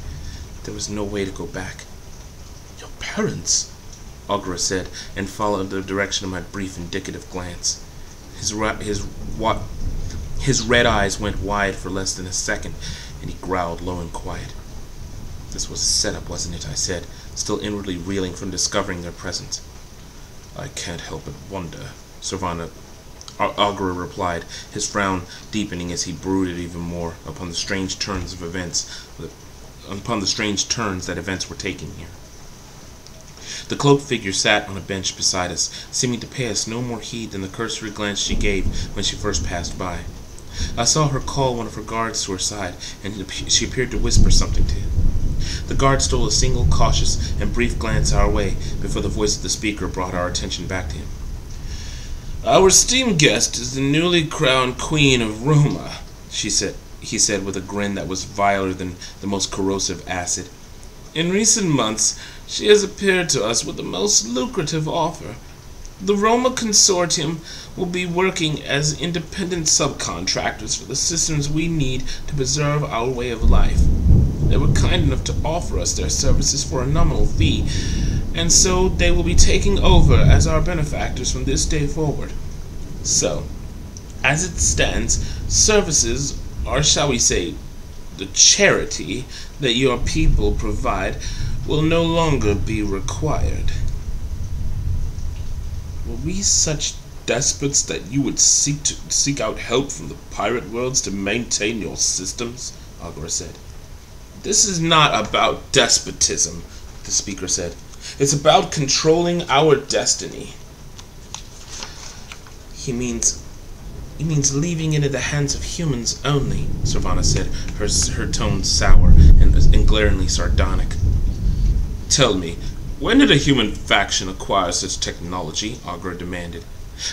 There was no way to go back.
"Your parents?"
Agra said, and followed the direction of my brief indicative glance. His red eyes went wide for less than a second, and he growled low and quiet. "This was a setup, wasn't it?" I said, still inwardly reeling from discovering their presence. "I can't help but wonder," Agra replied, his frown deepening as he brooded even more upon the strange turns that events were taking here. The cloaked figure sat on a bench beside us, seeming to pay us no more heed than the cursory glance she gave when she first passed by. I saw her call one of her guards to her side, and she appeared to whisper something to him. The guard stole a single cautious and brief glance our way before the voice of the speaker brought our attention back to him. "Our esteemed guest is the newly crowned Queen of Roma," he said with a grin that was viler than the most corrosive acid. "In recent months, she has appeared to us with the most lucrative offer. The Roma Consortium will be working as independent subcontractors for the systems we need to preserve our way of life. They were kind enough to offer us their services for a nominal fee, and so they will be taking over as our benefactors from this day forward. So, as it stands, services, or shall we say, the charity that your people provide, will no longer be required." "Were we such despots that you would seek out help from the pirate worlds to maintain your systems?" Agra said. "This is not about despotism," the speaker said. "It's about controlling our destiny." He means leaving it in the hands of humans only," Servana said, her tone sour and glaringly sardonic. "Tell me, when did a human faction acquire such technology?" Agra demanded.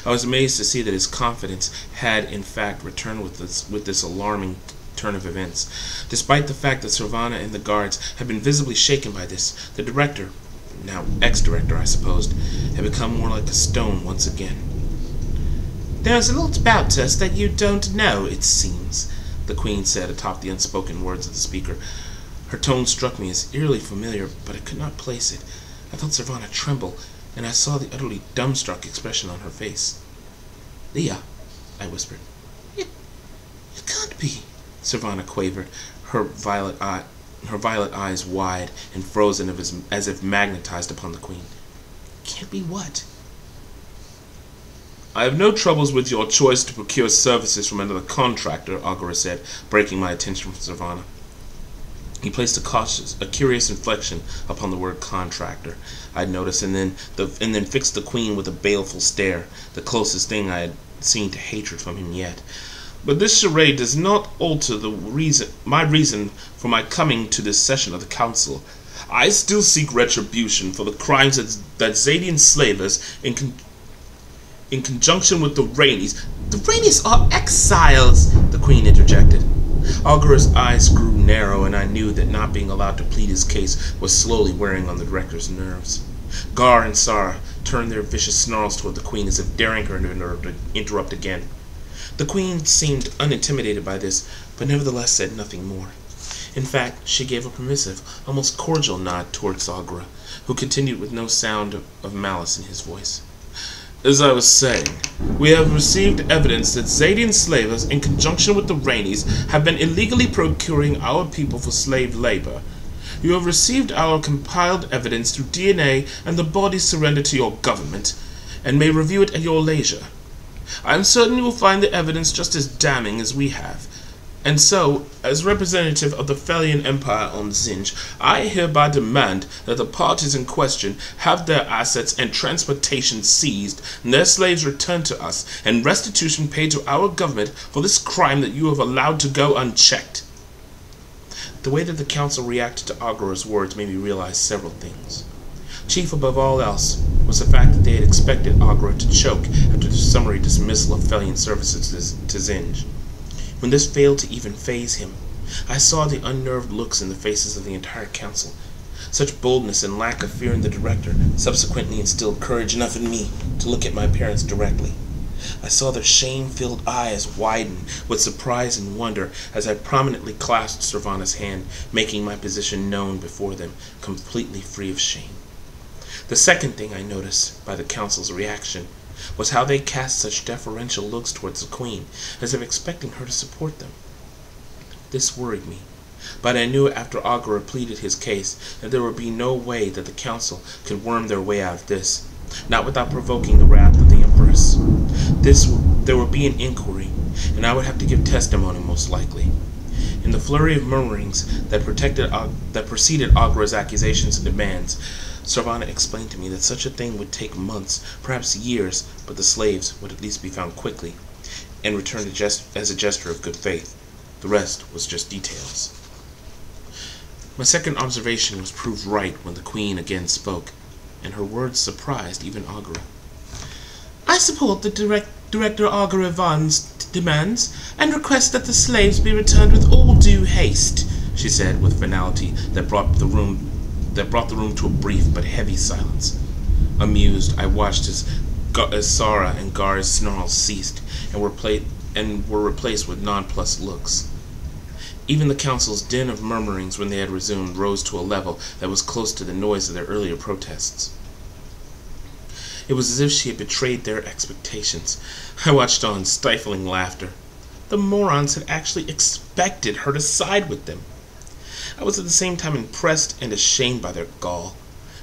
I was amazed to see that his confidence had, in fact, returned with this alarming turn of events. Despite the fact that Servana and the guards had been visibly shaken by this, the director, now ex-director I supposed, had become more like a stone once again. "There's a lot about us that you don't know, it seems," the Queen said atop the unspoken words of the speaker. Her tone struck me as eerily familiar, but I could not place it. I felt Servana tremble, and I saw the utterly dumbstruck expression on her face. "Leah," I whispered, "it be?" Servana quavered, her violet eyes wide and frozen as if magnetized upon the Queen. "Can't be what?" "I have no troubles with your choice to procure services from another contractor," Agura said, breaking my attention from Servana. He placed a curious inflection upon the word contractor, I'd noticed, and then fixed the Queen with a baleful stare, the closest thing I had seen to hatred from him yet. "But this charade does not alter my reason for my coming to this session of the Council. I still seek retribution for the crimes that Zadian slavers, in conjunction with the Rainies—" "The Rainies are exiles," the Queen interjected. Agura's eyes grew narrow, and I knew that not being allowed to plead his case was slowly wearing on the director's nerves. Gar and Sara turned their vicious snarls toward the Queen as if daring her to interrupt again. The Queen seemed unintimidated by this, but nevertheless said nothing more. In fact, she gave a permissive, almost cordial nod towards Agura, who continued with no sound of malice in his voice. "As I was saying, we have received evidence that Zadian slavers, in conjunction with the Rainies, have been illegally procuring our people for slave labor. You have received our compiled evidence through DNA and the bodies surrendered to your government, and may review it at your leisure. I am certain you will find the evidence just as damning as we have. And so, as representative of the Felian Empire on Zinj, I hereby demand that the parties in question have their assets and transportation seized, and their slaves returned to us, and restitution paid to our government for this crime that you have allowed to go unchecked." The way that the council reacted to Agura's words made me realize several things. Chief above all else was the fact that they had expected Agura to choke after the summary dismissal of Felian services to Zinj. When this failed to even faze him, I saw the unnerved looks in the faces of the entire council. Such boldness and lack of fear in the director subsequently instilled courage enough in me to look at my parents directly. I saw their shame-filled eyes widen with surprise and wonder as I prominently clasped Servana's hand, making my position known before them, completely free of shame. The second thing I noticed by the council's reaction was how they cast such deferential looks towards the Queen, as if expecting her to support them. This worried me, but I knew after Agura pleaded his case that there would be no way that the council could worm their way out of this, not without provoking the wrath of the Empress. There would be an inquiry, and I would have to give testimony most likely. In the flurry of murmurings that preceded Agura's accusations and demands, Servana explained to me that such a thing would take months, perhaps years, but the slaves would at least be found quickly and returned as a gesture of good faith. The rest was just details. My second observation was proved right when the Queen again spoke, and her words surprised even Agura. "I support the Director Agura Van's demands, and request that the slaves be returned with all due haste," she said with finality that brought the room to a brief but heavy silence. Amused, I watched as Sara and Gar's snarls ceased and were replaced with nonplussed looks. Even the council's din of murmurings when they had resumed rose to a level that was close to the noise of their earlier protests. It was as if she had betrayed their expectations. I watched on, stifling laughter. The morons had actually expected her to side with them. I was at the same time impressed and ashamed by their gall,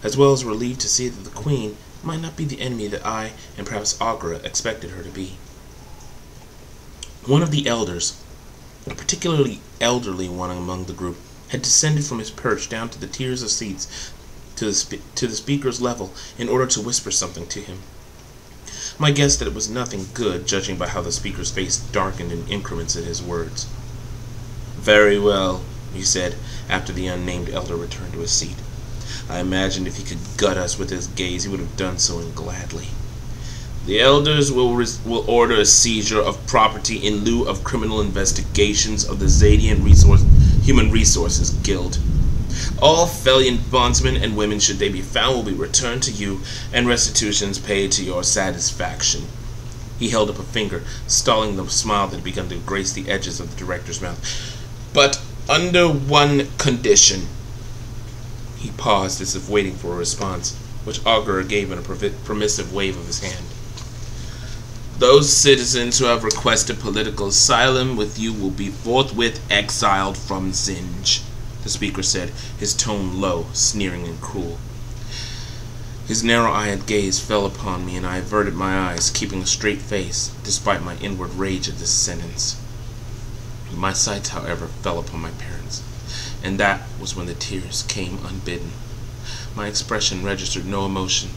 as well as relieved to see that the Queen might not be the enemy that I, and perhaps Agura, expected her to be. One of the elders, a particularly elderly one among the group, had descended from his perch down to the tiers of seats to the speaker's level in order to whisper something to him. My guess that it was nothing good, judging by how the speaker's face darkened in increments at his words. "Very well," he said, after the unnamed elder returned to his seat. I imagined if he could gut us with his gaze, he would have done so and gladly. "The elders will order a seizure of property in lieu of criminal investigations of the Zadian Human Resources Guild. All Felian bondsmen and women, should they be found, will be returned to you, and restitutions paid to your satisfaction." He held up a finger, stalling the smile that had begun to grace the edges of the director's mouth. "But under one condition." He paused as if waiting for a response, which Agura gave in a permissive wave of his hand. Those citizens who have requested political asylum with you will be forthwith exiled from Zinj, the speaker said, his tone low, sneering and cruel. His narrow-eyed gaze fell upon me, and I averted my eyes, keeping a straight face, despite my inward rage at this sentence. My sights, however, fell upon my parents, and that was when the tears came unbidden. My expression registered no emotion.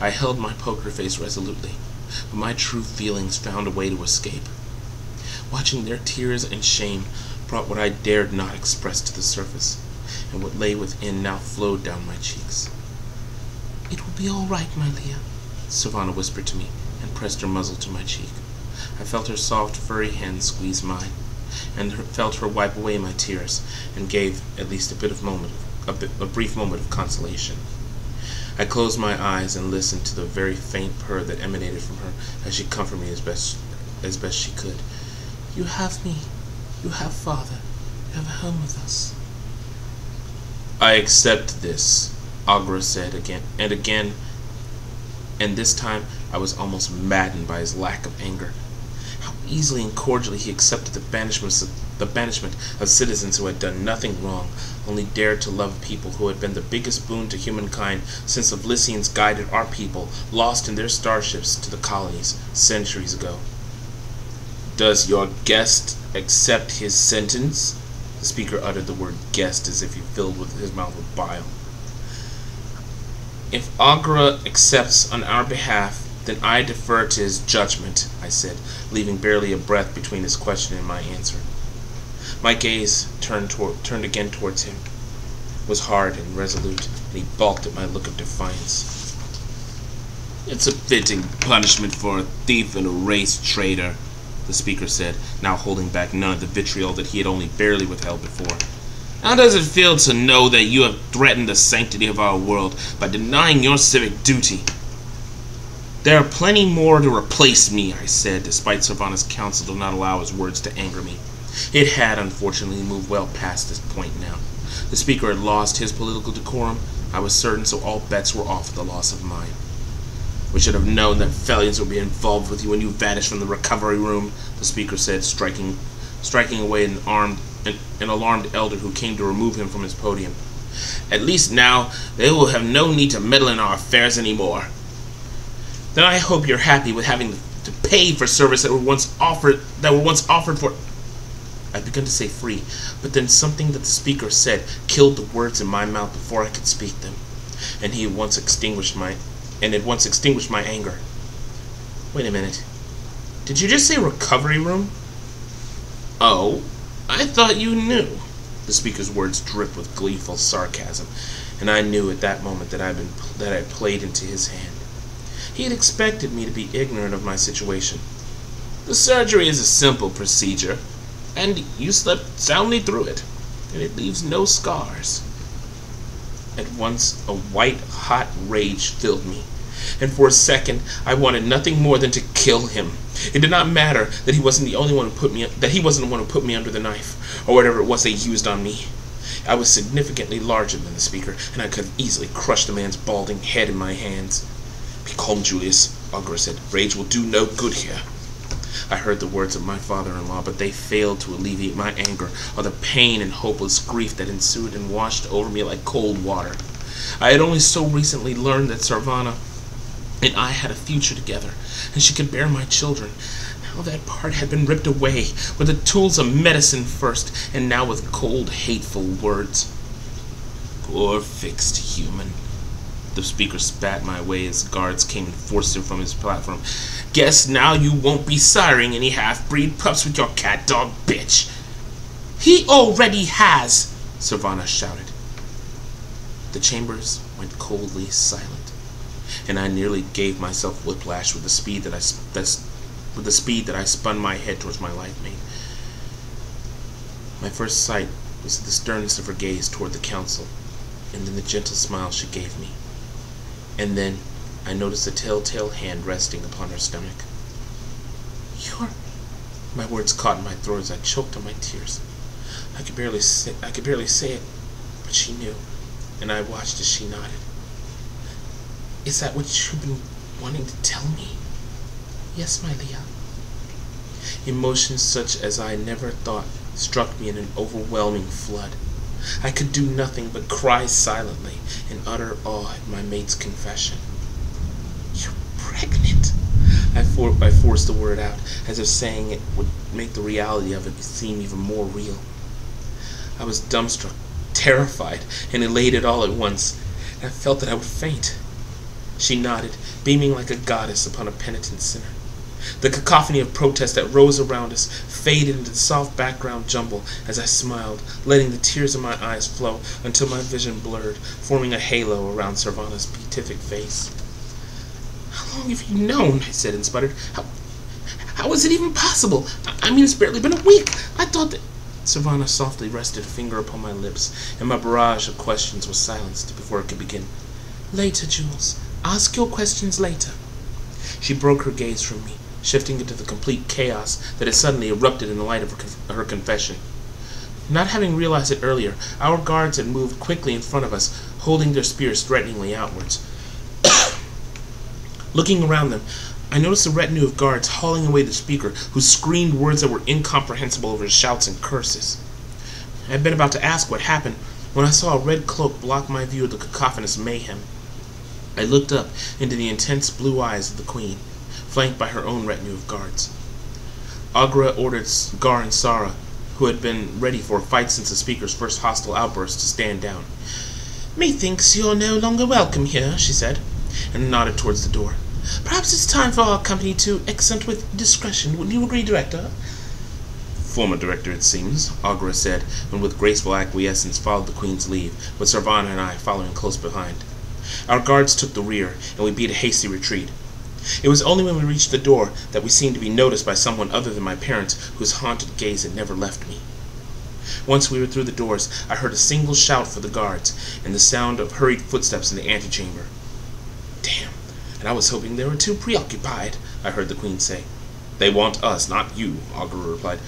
I held my poker face resolutely, but my true feelings found a way to escape. Watching their tears and shame brought what I dared not express to the surface, and what lay within now flowed down my cheeks. "It will be all right, my Leah," Savannah whispered to me, and pressed her muzzle to my cheek. I felt her soft, furry hand squeeze mine, and felt her wipe away my tears, and gave at least a brief moment of consolation. I closed my eyes and listened to the very faint purr that emanated from her as she comforted me as best she could. "You have me. You have Father. You have a home with us." "I accept this," Agra said again, and this time I was almost maddened by his lack of anger. How easily and cordially he accepted the banishment of citizens who had done nothing wrong, only dared to love people who had been the biggest boon to humankind since the Vlisians guided our people, lost in their starships, to the colonies centuries ago. "Does your guest accept his sentence?" The speaker uttered the word guest as if he filled his mouth with bile. "If Agra accepts on our behalf, then I defer to his judgment," I said, leaving barely a breath between his question and my answer. My gaze turned again towards him, was hard and resolute, and he balked at my look of defiance. "It's a fitting punishment for a thief and a race traitor," the speaker said, now holding back none of the vitriol that he had only barely withheld before. "How does it feel to know that you have threatened the sanctity of our world by denying your civic duty?" "There are plenty more to replace me," I said, despite Savannah's counsel to not allow his words to anger me. It had, unfortunately, moved well past this point now. The speaker had lost his political decorum, I was certain, so all bets were off at the loss of mine. "We should have known that Fellions would be involved with you when you vanished from the recovery room," the speaker said, striking away an alarmed elder who came to remove him from his podium. "At least now they will have no need to meddle in our affairs anymore." "Then I hope you're happy with having to pay for service that were once offered for—" I began to say free, but then something that the speaker said killed the words in my mouth before I could speak them, and had once extinguished my anger. "Wait a minute. Did you just say recovery room?" "Oh, I thought you knew." The speaker's words dripped with gleeful sarcasm, and I knew at that moment that I had played into his hand. He had expected me to be ignorant of my situation. "The surgery is a simple procedure, and you slept soundly through it, and it leaves no scars." At once a white-hot rage filled me, and for a second I wanted nothing more than to kill him. It did not matter that he wasn't the one who put me under the knife, or whatever it was they used on me. I was significantly larger than the speaker, and I could have easily crushed the man's balding head in my hands. "Be calm, Julius," Agra said. "Rage will do no good here." I heard the words of my father-in-law, but they failed to alleviate my anger or the pain and hopeless grief that ensued and washed over me like cold water. I had only so recently learned that Savannah and I had a future together, and she could bear my children. Now that part had been ripped away, with the tools of medicine first, and now with cold, hateful words. "Poor fixed human." The speaker spat my way as guards came and forced him from his platform. "Guess now you won't be siring any half-breed pups with your cat-dog bitch." "He already has," Savannah shouted. The chambers went coldly silent, and I nearly gave myself whiplash with the speed that I spun my head towards my life mate. My first sight was the sternness of her gaze toward the council, and then the gentle smile she gave me. And then I noticed a telltale hand resting upon her stomach. "You're—" My words caught in my throat as I choked on my tears. I could barely say it, but she knew, and I watched as she nodded. "Is that what you've been wanting to tell me?"
Yes, my Leah.
Emotions such as I never thought struck me in an overwhelming flood. I could do nothing but cry silently in utter awe at my mate's confession.
You're pregnant.
I forced the word out, as if saying it would make the reality of it seem even more real. I was dumbstruck, terrified, and elated all at once, and I felt that I would faint. She nodded, beaming like a goddess upon a penitent sinner. The cacophony of protest that rose around us faded into the soft background jumble as I smiled, letting the tears in my eyes flow until my vision blurred, forming a halo around Servana's beatific face.
How long have you known? I said and sputtered. How is it even possible? I mean, it's barely been a week. I thought that...
Servana softly rested a finger upon my lips, and my barrage of questions was silenced before it could begin.
Later, Jules. Ask your questions later.
She broke her gaze from me, shifting into the complete chaos that had suddenly erupted in the light of her confession. Not having realized it earlier, our guards had moved quickly in front of us, holding their spears threateningly outwards. Looking around them, I noticed a retinue of guards hauling away the speaker, who screamed words that were incomprehensible over his shouts and curses. I had been about to ask what happened when I saw a red cloak block my view of the cacophonous mayhem. I looked up into the intense blue eyes of the queen, flanked by her own retinue of guards. Agra ordered Gar and Sara, who had been ready for a fight since the speaker's first hostile outburst, to stand down.
"Methinks you're no longer welcome here," she said, and nodded towards the door. "Perhaps it's time for our company to exit with discretion. Wouldn't you agree, Director?"
"Former Director, it seems," Agra said, and with graceful acquiescence followed the Queen's leave, with Servana and I following close behind. Our guards took the rear, and we beat a hasty retreat. It was only when we reached the door that we seemed to be noticed by someone other than my parents, whose haunted gaze had never left me. Once we were through the doors, I heard a single shout for the guards, and the sound of hurried footsteps in the antechamber.
"Damn, and I was hoping they were too preoccupied," I heard the Queen say.
"They want us, not you," Agra replied.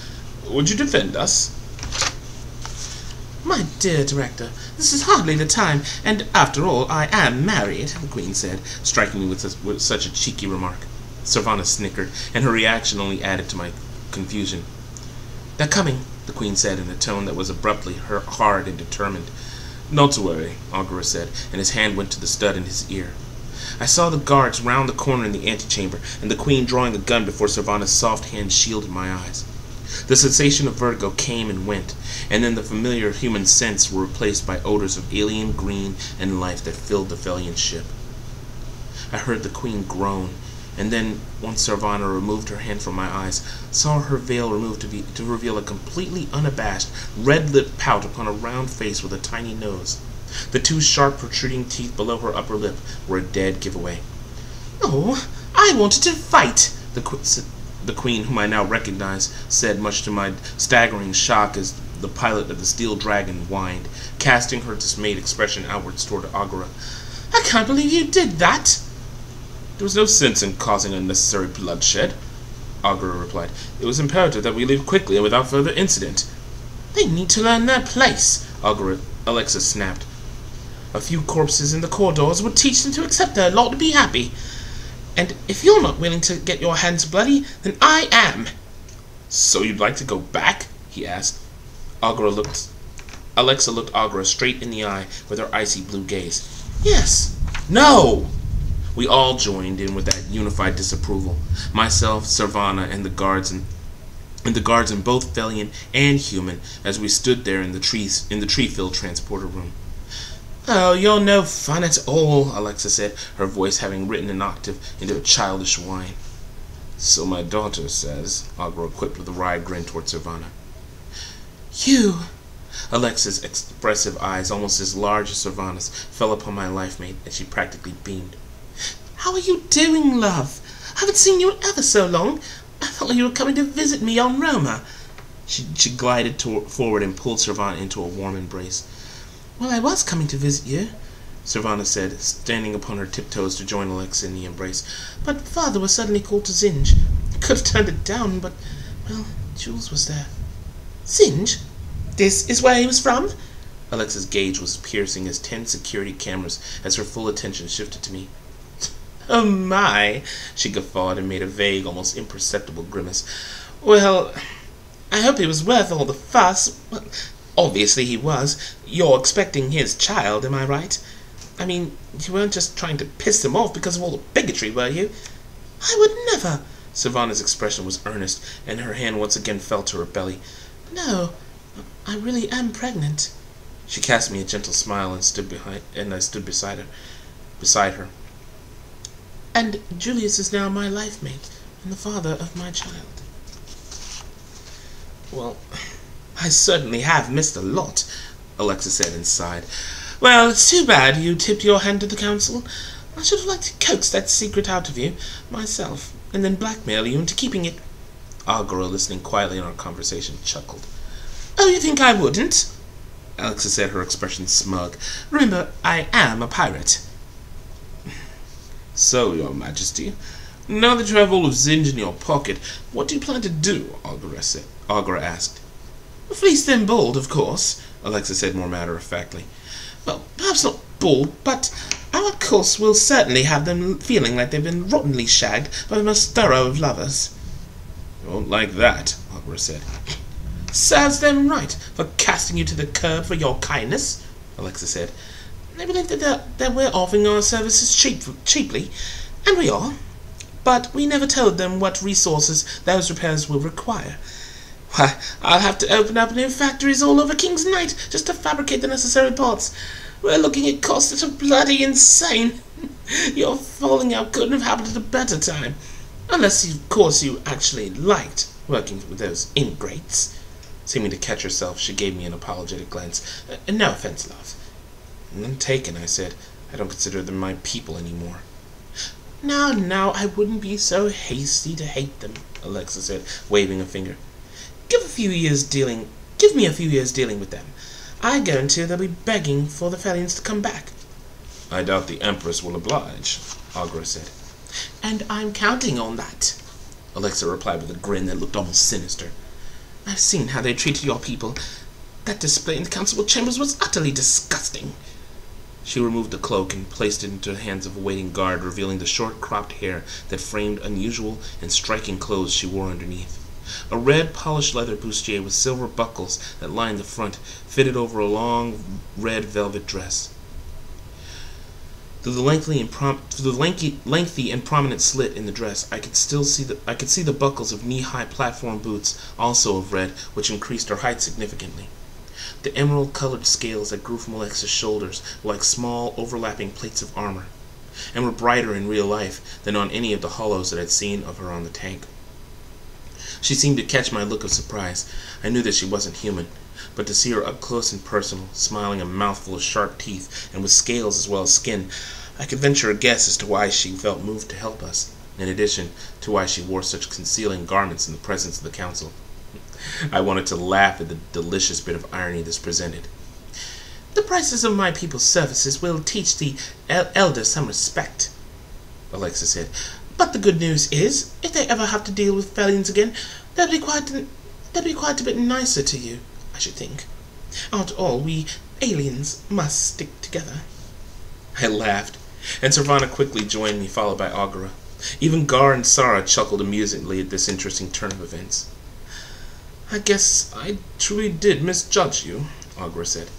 "Would you defend us?"
"My dear Director, this is hardly the time, and after all, I am married," the Queen said, striking me with such a cheeky remark.
Servana snickered, and her reaction only added to my confusion.
"They're coming,"
the Queen said in a tone that was abruptly hard and determined. "Not to worry," Agra said, and his hand went to the stud in his ear. I saw the guards round the corner in the antechamber, and the Queen drawing the gun before Servana's soft hand shielded my eyes. The sensation of vertigo came and went, and then the familiar human scents were replaced by odors of alien green and life that filled the Felian ship. I heard the Queen groan, and then, once Servana removed her hand from my eyes, saw her veil removed to reveal a completely unabashed, red-lipped pout upon a round face with a tiny nose. The two sharp protruding teeth below her upper lip were a dead giveaway.
"Oh, I wanted to fight,"
the Queen, whom I now recognized, said, much to my staggering shock, as the pilot of the Steel Dragon whined, casting her dismayed expression outwards toward Agra.
"I can't believe you did that."
"There was no sense in causing unnecessary bloodshed," Agra replied. "It was imperative that we leave quickly and without further incident."
"They need to learn their place,"
Alexa snapped.
"A few corpses in the corridors would teach them to accept their lot and be happy. And if you're not willing to get your hands bloody, then I am."
"So you'd like to go back?" he asked. Alexa looked Agra straight in the eye with her icy blue gaze.
"Yes."
"No!" We all joined in with that unified disapproval. Myself, Servana, and the guards in both Felian and human, as we stood there in the tree-filled transporter room.
"Oh, you're no fun at all,"
Alexa said, her voice having risen an octave into a childish whine. "So my daughter says," Agra quipped with a wry grin toward Servana.
"You!"
Alexa's expressive eyes, almost as large as Servana's, fell upon my life-mate, and she practically beamed.
"How are you doing, love? I haven't seen you in ever so long. I thought you were coming to visit me on Roma."
She glided forward and pulled Servana into a warm embrace.
"Well, I was coming to visit you,"
Servana said, standing upon her tiptoes to join Alexa in the embrace.
"But Father was suddenly called to Zinj. Could have turned it down, but, well, Jules was there." "Zinj? This is where he was from?"
Alexa's gaze was piercing as 10 security cameras as her full attention shifted to me.
Oh my, she guffawed and made a vague, almost imperceptible grimace. Well, I hope he was worth all the fuss. Well, obviously he was. You're expecting his child, am I right? I mean, you weren't just trying to piss him off because of all the bigotry, were you? I would never. Savannah's expression was earnest, and her hand once again fell to her belly. No, I really am pregnant. She cast me a gentle smile and I stood beside her. And Julius is now my life mate and the father of my child. Well, I certainly have missed a lot, Alexa said and sighed. Well, it's too bad you tipped your hand to the council. I should have liked to coax that secret out of you myself, and then blackmail you into keeping it. Agora, listening quietly in our conversation, chuckled. Oh, you think I wouldn't? Alexa said, her expression smug. Remember, I am a pirate. So, Your Majesty, now that you have all of Zinj in your pocket, what do you plan to do? Agora asked. Fleece them bald, of course, Alexa said more matter-of-factly. Well, perhaps not bald, but our course will certainly have them feeling like they've been rottenly shagged by the most thorough of lovers. You won't like that, Agora said. Serves them right for casting you to the curb for your kindness, Alexa said. They believe that we're offering our services cheaply, and we are. But we never told them what resources those repairs will require. Why, I'll have to open up new factories all over King's Night just to fabricate the necessary parts. We're looking at costs that are bloody insane. Your falling out couldn't have happened at a better time. Unless, of course, you actually liked working with those ingrates. Seeming to catch herself, she gave me an apologetic glance. No offense, love. None taken, I said. I don't consider them my people anymore. Now, I wouldn't be so hasty to hate them, Alexa said, waving a finger. Give me a few years dealing with them. I guarantee they'll be begging for the Felians to come back. I doubt the Empress will oblige, Agora said. And I'm counting on that, Alexa replied with a grin that looked almost sinister. I've seen how they treated your people. That display in the council chambers was utterly disgusting. She removed the cloak and placed it into the hands of a waiting guard, revealing the short cropped hair that framed unusual and striking clothes she wore underneath. A red polished leather bustier with silver buckles that lined the front fitted over a long red velvet dress. Through the lengthy and prominent slit in the dress, I could see the buckles of knee-high platform boots, also of red, which increased her height significantly. The emerald-colored scales that grew from Alexa's shoulders were like small, overlapping plates of armor, and were brighter in real life than on any of the hollows that I'd seen of her on the tank. She seemed to catch my look of surprise. I knew that she wasn't human, but to see her up close and personal, smiling a mouthful of sharp teeth, and with scales as well as skin, I could venture a guess as to why she felt moved to help us, in addition to why she wore such concealing garments in the presence of the council. I wanted to laugh at the delicious bit of irony this presented. The prices of my people's services will teach the elder some respect, Alexa said. But the good news is, if they ever have to deal with Felians again, they'll be quite a bit nicer to you, I should think. After all, we aliens must stick together. I laughed, and Savannah quickly joined me, followed by Agora. Even Gar and Sarah chuckled amusedly at this interesting turn of events. I guess I truly did misjudge you, Agora said.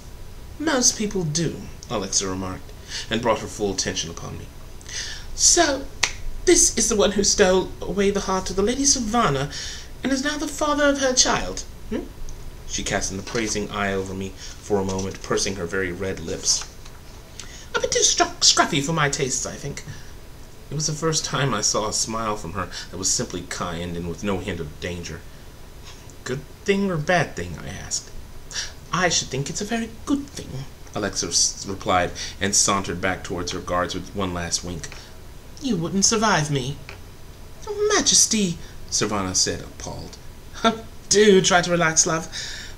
Most people do, Alexa remarked, and brought her full attention upon me. So, this is the one who stole away the heart of the Lady Savannah, and is now the father of her child, She cast an appraising eye over me for a moment, pursing her very red lips. A bit too scruffy for my tastes, I think. It was the first time I saw a smile from her that was simply kind and with no hint of danger. Good thing or bad thing, I asked. I should think it's a very good thing, Alexa replied, and sauntered back towards her guards with one last wink. You wouldn't survive me. Your Majesty, Savannah said, appalled. Do try to relax, love.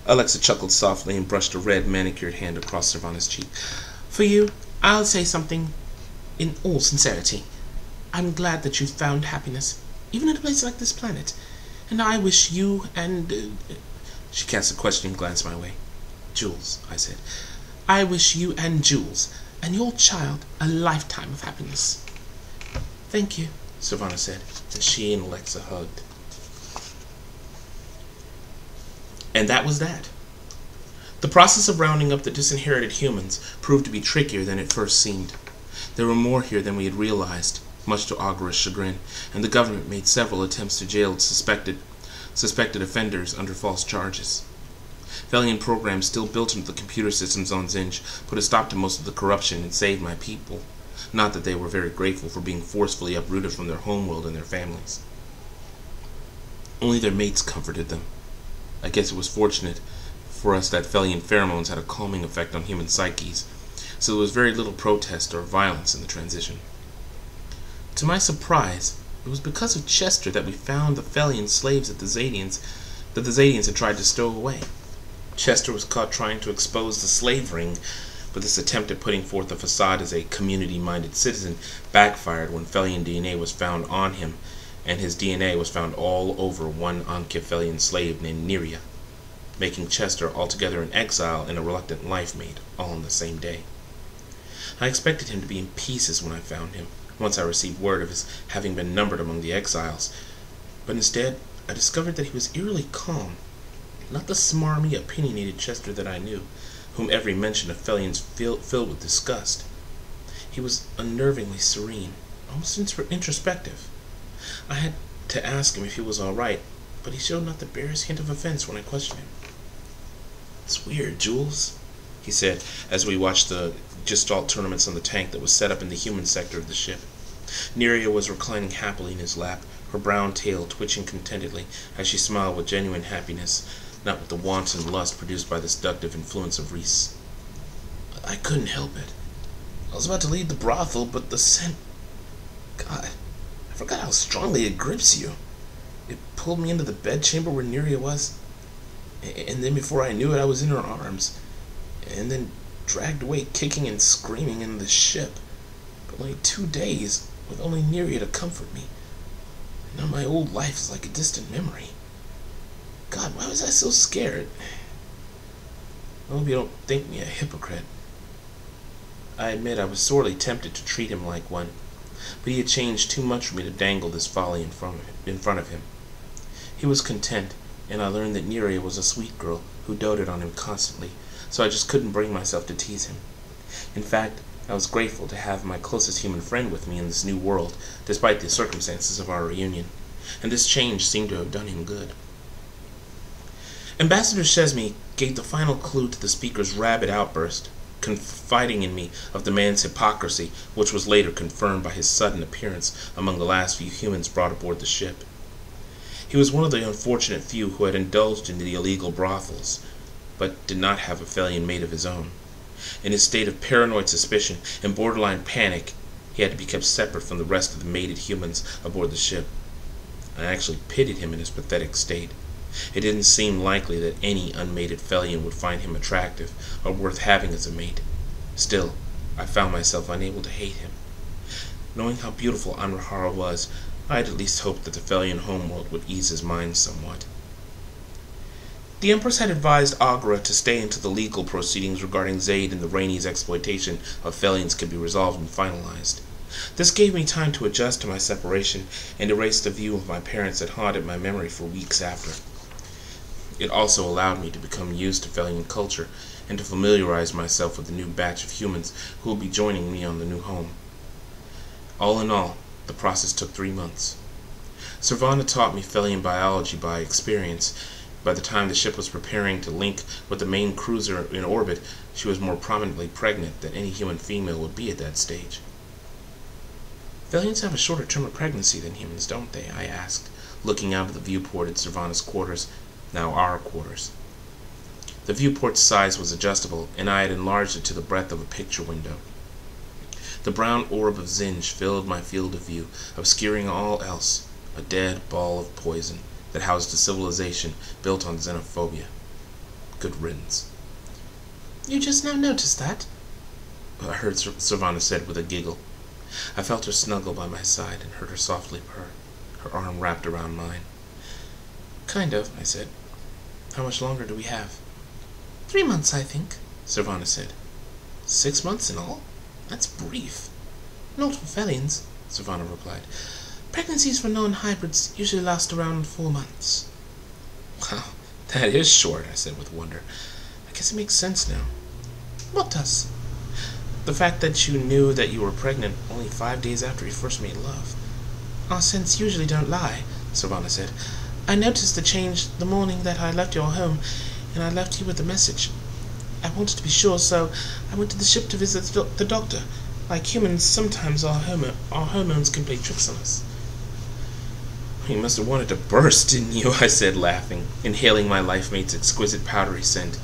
Alexa chuckled softly and brushed a red, manicured hand across Savannah's cheek. For you, I'll say something in all sincerity. I'm glad that you've found happiness, even in a place like this planet. And I wish you and... She cast a questioning glance my way. Jules, I said. I wish you and Jules and your child a lifetime of happiness. Thank you, Savannah said, and she and Alexa hugged. And that was that. The process of rounding up the disinherited humans proved to be trickier than it first seemed. There were more here than we had realized, much to Augura's chagrin, and the government made several attempts to jail suspected offenders under false charges. Velian programs still built into the computer systems on Zinj put a stop to most of the corruption and saved my people. Not that they were very grateful for being forcefully uprooted from their homeworld and their families. Only their mates comforted them. I guess it was fortunate for us that Velian pheromones had a calming effect on human psyches, so there was very little protest or violence in the transition. To my surprise, it was because of Chester that we found the Velian slaves that the Zadians had tried to stow away. Chester was caught trying to expose the slave ring, but this attempt at putting forth a facade as a community-minded citizen backfired when Velian DNA was found on him, and his DNA was found all over one Ankh Velian slave named Neria, making Chester altogether an exile and a reluctant life mate, all on the same day. I expected him to be in pieces when I found him, once I received word of his having been numbered among the exiles, but instead I discovered that he was eerily calm, not the smarmy, opinionated Chester that I knew, whom every mention of Velians filled with disgust. He was unnervingly serene, almost introspective. I had to ask him if he was all right, but he showed not the barest hint of offense when I questioned him. "It's weird, Jules," he said, as we watched the Gestalt tournaments on the tank that was set up in the human sector of the ship. Neria was reclining happily in his lap, her brown tail twitching contentedly as she smiled with genuine happiness, not with the wanton lust produced by the seductive influence of Reese. "I couldn't help it. I was about to leave the brothel, but the scent... God, I forgot how strongly it grips you. It pulled me into the bedchamber where Neria was, and then before I knew it, I was in her arms, and then dragged away kicking and screaming in the ship. But only 2 days, with only Neria to comfort me. Now my old life is like a distant memory. God, why was I so scared? I hope you don't think me a hypocrite." I admit I was sorely tempted to treat him like one, but he had changed too much for me to dangle this folly in front of him. He was content, and I learned that Neria was a sweet girl who doted on him constantly, so I just couldn't bring myself to tease him. In fact, I was grateful to have my closest human friend with me in this new world, despite the circumstances of our reunion, and this change seemed to have done him good. Ambassador Chesney gave the final clue to the speaker's rabid outburst, confiding in me of the man's hypocrisy, which was later confirmed by his sudden appearance among the last few humans brought aboard the ship. He was one of the unfortunate few who had indulged in the illegal brothels, but did not have a Velian mate of his own. In his state of paranoid suspicion and borderline panic, he had to be kept separate from the rest of the mated humans aboard the ship. I actually pitied him in his pathetic state. It didn't seem likely that any unmated Velian would find him attractive or worth having as a mate. Still, I found myself unable to hate him. Knowing how beautiful Anrahara was, I had at least hoped that the Velian homeworld would ease his mind somewhat. The Empress had advised Agura to stay until the legal proceedings regarding Zaid and the Rainey's exploitation of Velians could be resolved and finalized. This gave me time to adjust to my separation and erase the view of my parents that haunted my memory for weeks after. It also allowed me to become used to Velian culture and to familiarize myself with the new batch of humans who will be joining me on the new home. All in all, the process took 3 months. Savannah taught me Velian biology by experience. By the time the ship was preparing to link with the main cruiser in orbit, she was more prominently pregnant than any human female would be at that stage. "Velians have a shorter term of pregnancy than humans, don't they?" I asked, looking out of the viewport at Savannah's quarters, now our quarters. The viewport's size was adjustable, and I had enlarged it to the breadth of a picture window. The brown orb of Zinj filled my field of view, obscuring all else, a dead ball of poison that housed a civilization built on xenophobia. Good riddance. "You just now noticed that?" I heard Savannah said with a giggle. I felt her snuggle by my side and heard her softly purr, her arm wrapped around mine. "Kind of," I said. "How much longer do we have?" 3 months, I think," Savannah said. 6 months in all? That's brief. Not for Velians. Savannah replied. Pregnancies for non-hybrids usually last around 4 months.
Wow, that is short, I said with wonder. I guess it makes sense now.
What does?
The fact that you knew that you were pregnant only 5 days after you first made love.
Our scents usually don't lie, Savannah said. I noticed the change the morning that I left your home, and I left you with a message. I wanted to be sure, so I went to the ship to visit the doctor. Like humans, sometimes our hormones can play tricks on us.
You must have wanted to burst, didn't you? I said, laughing, inhaling my life mate's exquisite powdery scent.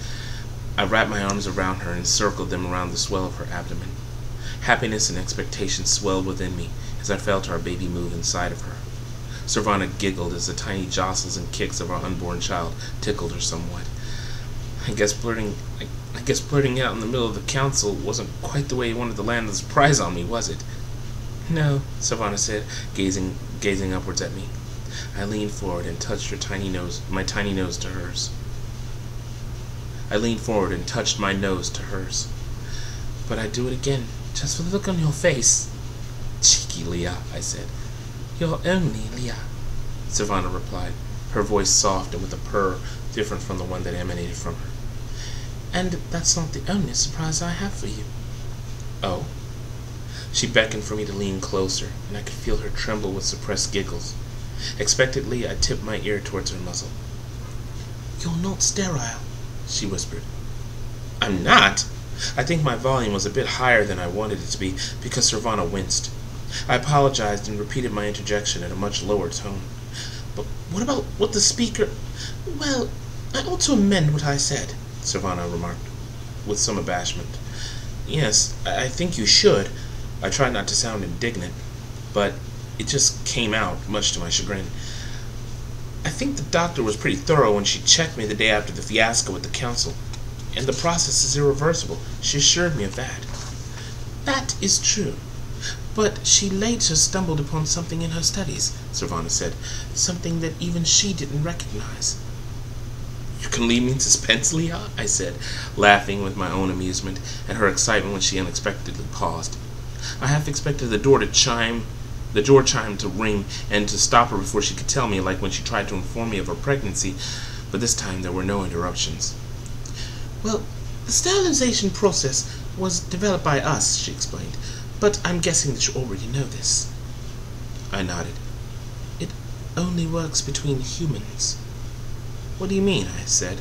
I wrapped my arms around her and circled them around the swell of her abdomen. Happiness and expectation swelled within me as I felt our baby move inside of her. Savannah giggled as the tiny jostles and kicks of our unborn child tickled her somewhat. I guess blurting out in the middle of the council wasn't quite the way he wanted to land the surprise on me, was it?
No,
Savannah said, gazing upwards at me. I leaned forward and touched my tiny nose to hers.
But I'd do it again, just for the look on your face.
Cheeky Leah, I said.
You're only Leah,
Savannah replied, her voice soft and with a purr different from the one that emanated from her.
And that's not the only surprise I have for you.
Oh? She beckoned for me to lean closer, and I could feel her tremble with suppressed giggles. Expectantly, I tipped my ear towards her muzzle.
You're not sterile, she whispered.
I'm not? I think my volume was a bit higher than I wanted it to be because Savannah winced. I apologized and repeated my interjection in a much lower tone.
But what about what the speaker... Well, I ought to amend what I said, Savannah remarked, with some abashment.
Yes, I think you should. I tried not to sound indignant, but it just came out, much to my chagrin. I think the doctor was pretty thorough when she checked me the day after the fiasco with the council, and the process is irreversible. She assured me of that.
That is true. But she later stumbled upon something in her studies, Savannah said, something that even she didn't recognize.
You can leave me in suspense, Leah, I said, laughing with my own amusement and her excitement when she unexpectedly paused. I half expected the door chime to ring and to stop her before she could tell me, like when she tried to inform me of her pregnancy, but this time there were no interruptions.
Well, the sterilization process was developed by us, she explained, but I'm guessing that you already know this.
I nodded.
It only works between humans.
What do you mean? I said.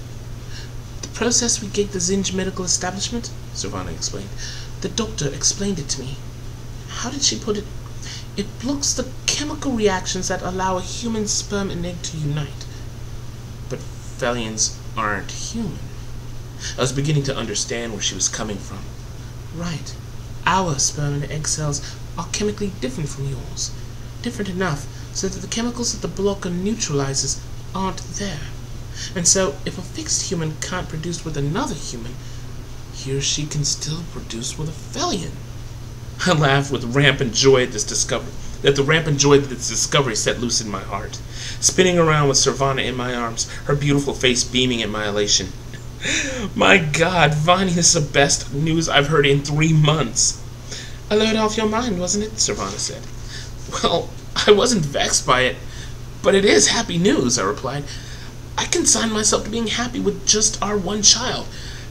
The process we gave the Zinj medical establishment, Savannah explained. The doctor explained it to me. How did she put it? It blocks the chemical reactions that allow a human sperm and egg to unite.
But Felians aren't human. I was beginning to understand where she was coming from.
Right. Our sperm and egg cells are chemically different from yours. Different enough so that the chemicals that the blocker neutralizes aren't there. And so, if a fixed human can't produce with another human, he or she can still produce with a Felian.
I laughed with rampant joy at this discovery. The rampant joy that this discovery set loose in my heart. Spinning around with Savannah in my arms, her beautiful face beaming at my elation. My God, Vani, this is the best news I've heard in 3 months.
A load off your mind, wasn't it? Savannah said.
Well, I wasn't vexed by it, but it is happy news, I replied. I consign myself to being happy with just our one child,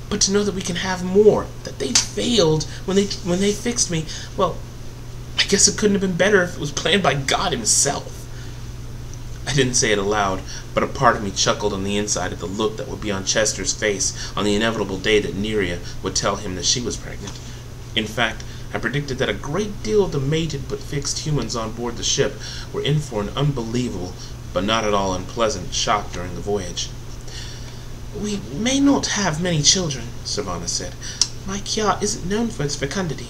but to know that we can have more, that they failed when they fixed me, well, I guess it couldn't have been better if it was planned by God himself. I didn't say it aloud, but a part of me chuckled on the inside at the look that would be on Chester's face on the inevitable day that Nerea would tell him that she was pregnant. In fact, I predicted that a great deal of the mated but fixed humans on board the ship were in for an unbelievable, but not at all unpleasant, shock during the voyage.
We may not have many children, Savannah said. My Kya isn't known for its fecundity.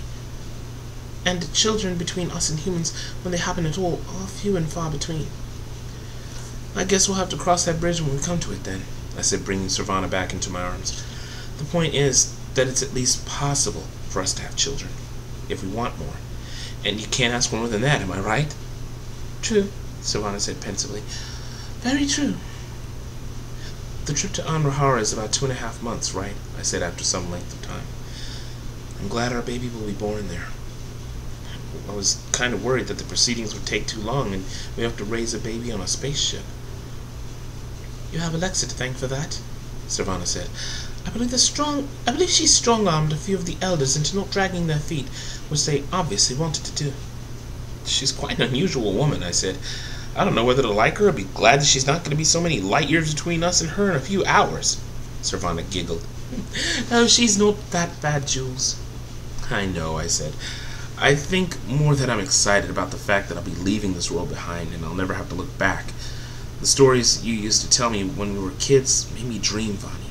And children between us and humans, when they happen at all, are few and far between.
I guess we'll have to cross that bridge when we come to it then, I said, bringing Savannah back into my arms. The point is that it's at least possible for us to have children, if we want more. And you can't ask for more than that, am I right?
True,
Savannah said pensively.
Very true.
The trip to Anrahara is about 2.5 months, right? I said after some length of time. I'm glad our baby will be born there. I was kind of worried that the proceedings would take too long and we have to raise a baby on a spaceship.
You have Alexa to thank for that, Savannah said. I believe she's strong-armed a few of the elders into not dragging their feet, which they obviously wanted to do.
She's quite an unusual woman, I said. I don't know whether to like her or be glad that she's not going to be so many light years between us and her in a few hours. Savannah giggled.
Oh, she's not that bad, Jules.
I know, I said. I think more that I'm excited about the fact that I'll be leaving this world behind and I'll never have to look back. The stories you used to tell me when we were kids made me dream, Vani.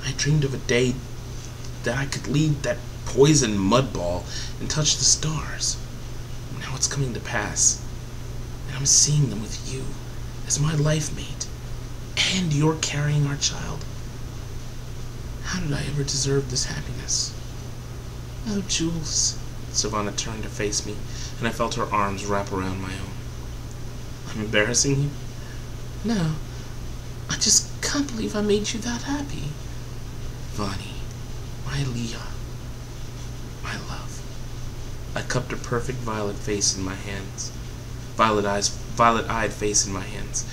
I dreamed of a day that I could lead that poison mud ball and touch the stars. Now it's coming to pass. And I'm seeing them with you as my life mate. And you're carrying our child. How did I ever deserve this happiness?
Oh, Jules.
Savannah turned to face me, and I felt her arms wrap around my own. I'm embarrassing you?
No. I just can't believe I made you that happy.
Vani, my Leah, my love. I cupped her perfect violet face in my hands. Violet-eyed face in my hands,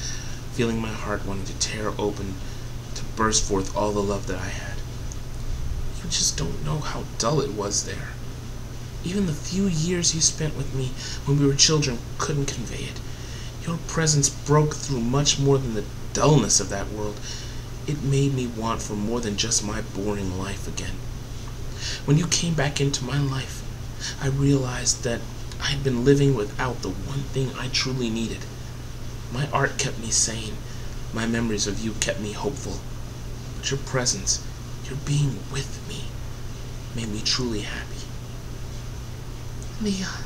feeling my heart wanting to tear open, to burst forth all the love that I had. You just don't know how dull it was there. Even the few years you spent with me when we were children couldn't convey it. Your presence broke through much more than the dullness of that world. It made me want for more than just my boring life again. When you came back into my life, I realized that I'd been living without the one thing I truly needed. My art kept me sane. My memories of you kept me hopeful. But your presence, your being with me, made me truly happy.
Leah,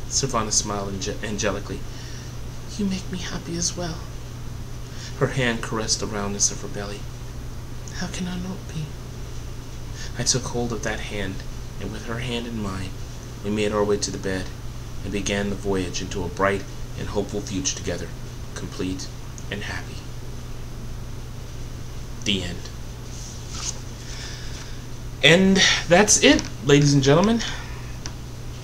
Savannah smiled angelically.
You make me happy as well.
Her hand caressed the roundness of her belly.
How can I not be?
I took hold of that hand, and with her hand in mine, we made our way to the bed and began the voyage into a bright and hopeful future together, complete and happy. The end. And that's it, ladies and gentlemen.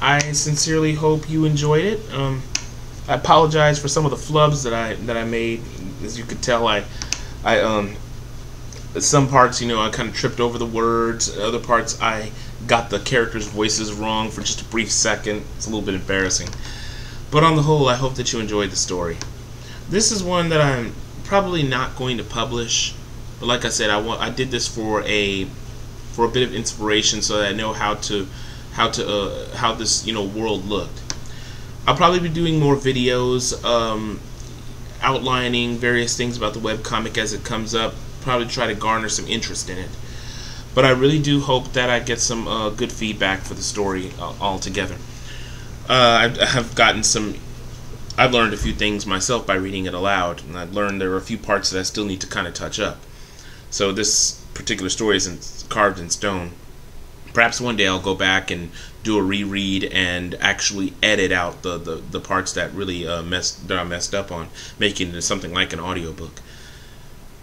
I sincerely hope you enjoyed it. I apologize for some of the flubs that I made. As you could tell, I some parts, I kind of tripped over the words. Other parts, I got the characters' voices wrong for just a brief second. It's a little bit embarrassing. But on the whole, I hope that you enjoyed the story. This is one that I'm probably not going to publish. But like I said, I did this for a bit of inspiration, so that I know how this world looked. I'll probably be doing more videos outlining various things about the webcomic as it comes up. Probably try to garner some interest in it. But I really do hope that I get some good feedback for the story altogether. I've learned a few things myself by reading it aloud, and I've learned there are a few parts that I still need to kind of touch up. So this particular story isn't carved in stone. Perhaps one day I'll go back and do a reread and actually edit out the parts that really I messed up on, making it something like an audiobook.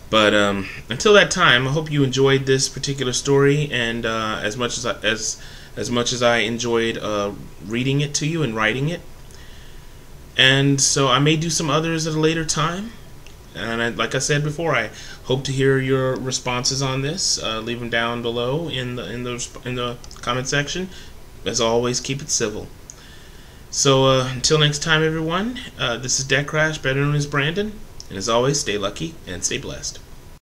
But until that time, I hope you enjoyed this particular story, and as much as I enjoyed reading it to you and writing it. And so I may do some others at a later time. And like I said before, I hope to hear your responses on this. Leave them down below in the comment section. As always, keep it civil. So until next time, everyone. This is DecKrash, better known as Brandon. And as always, stay lucky and stay blessed.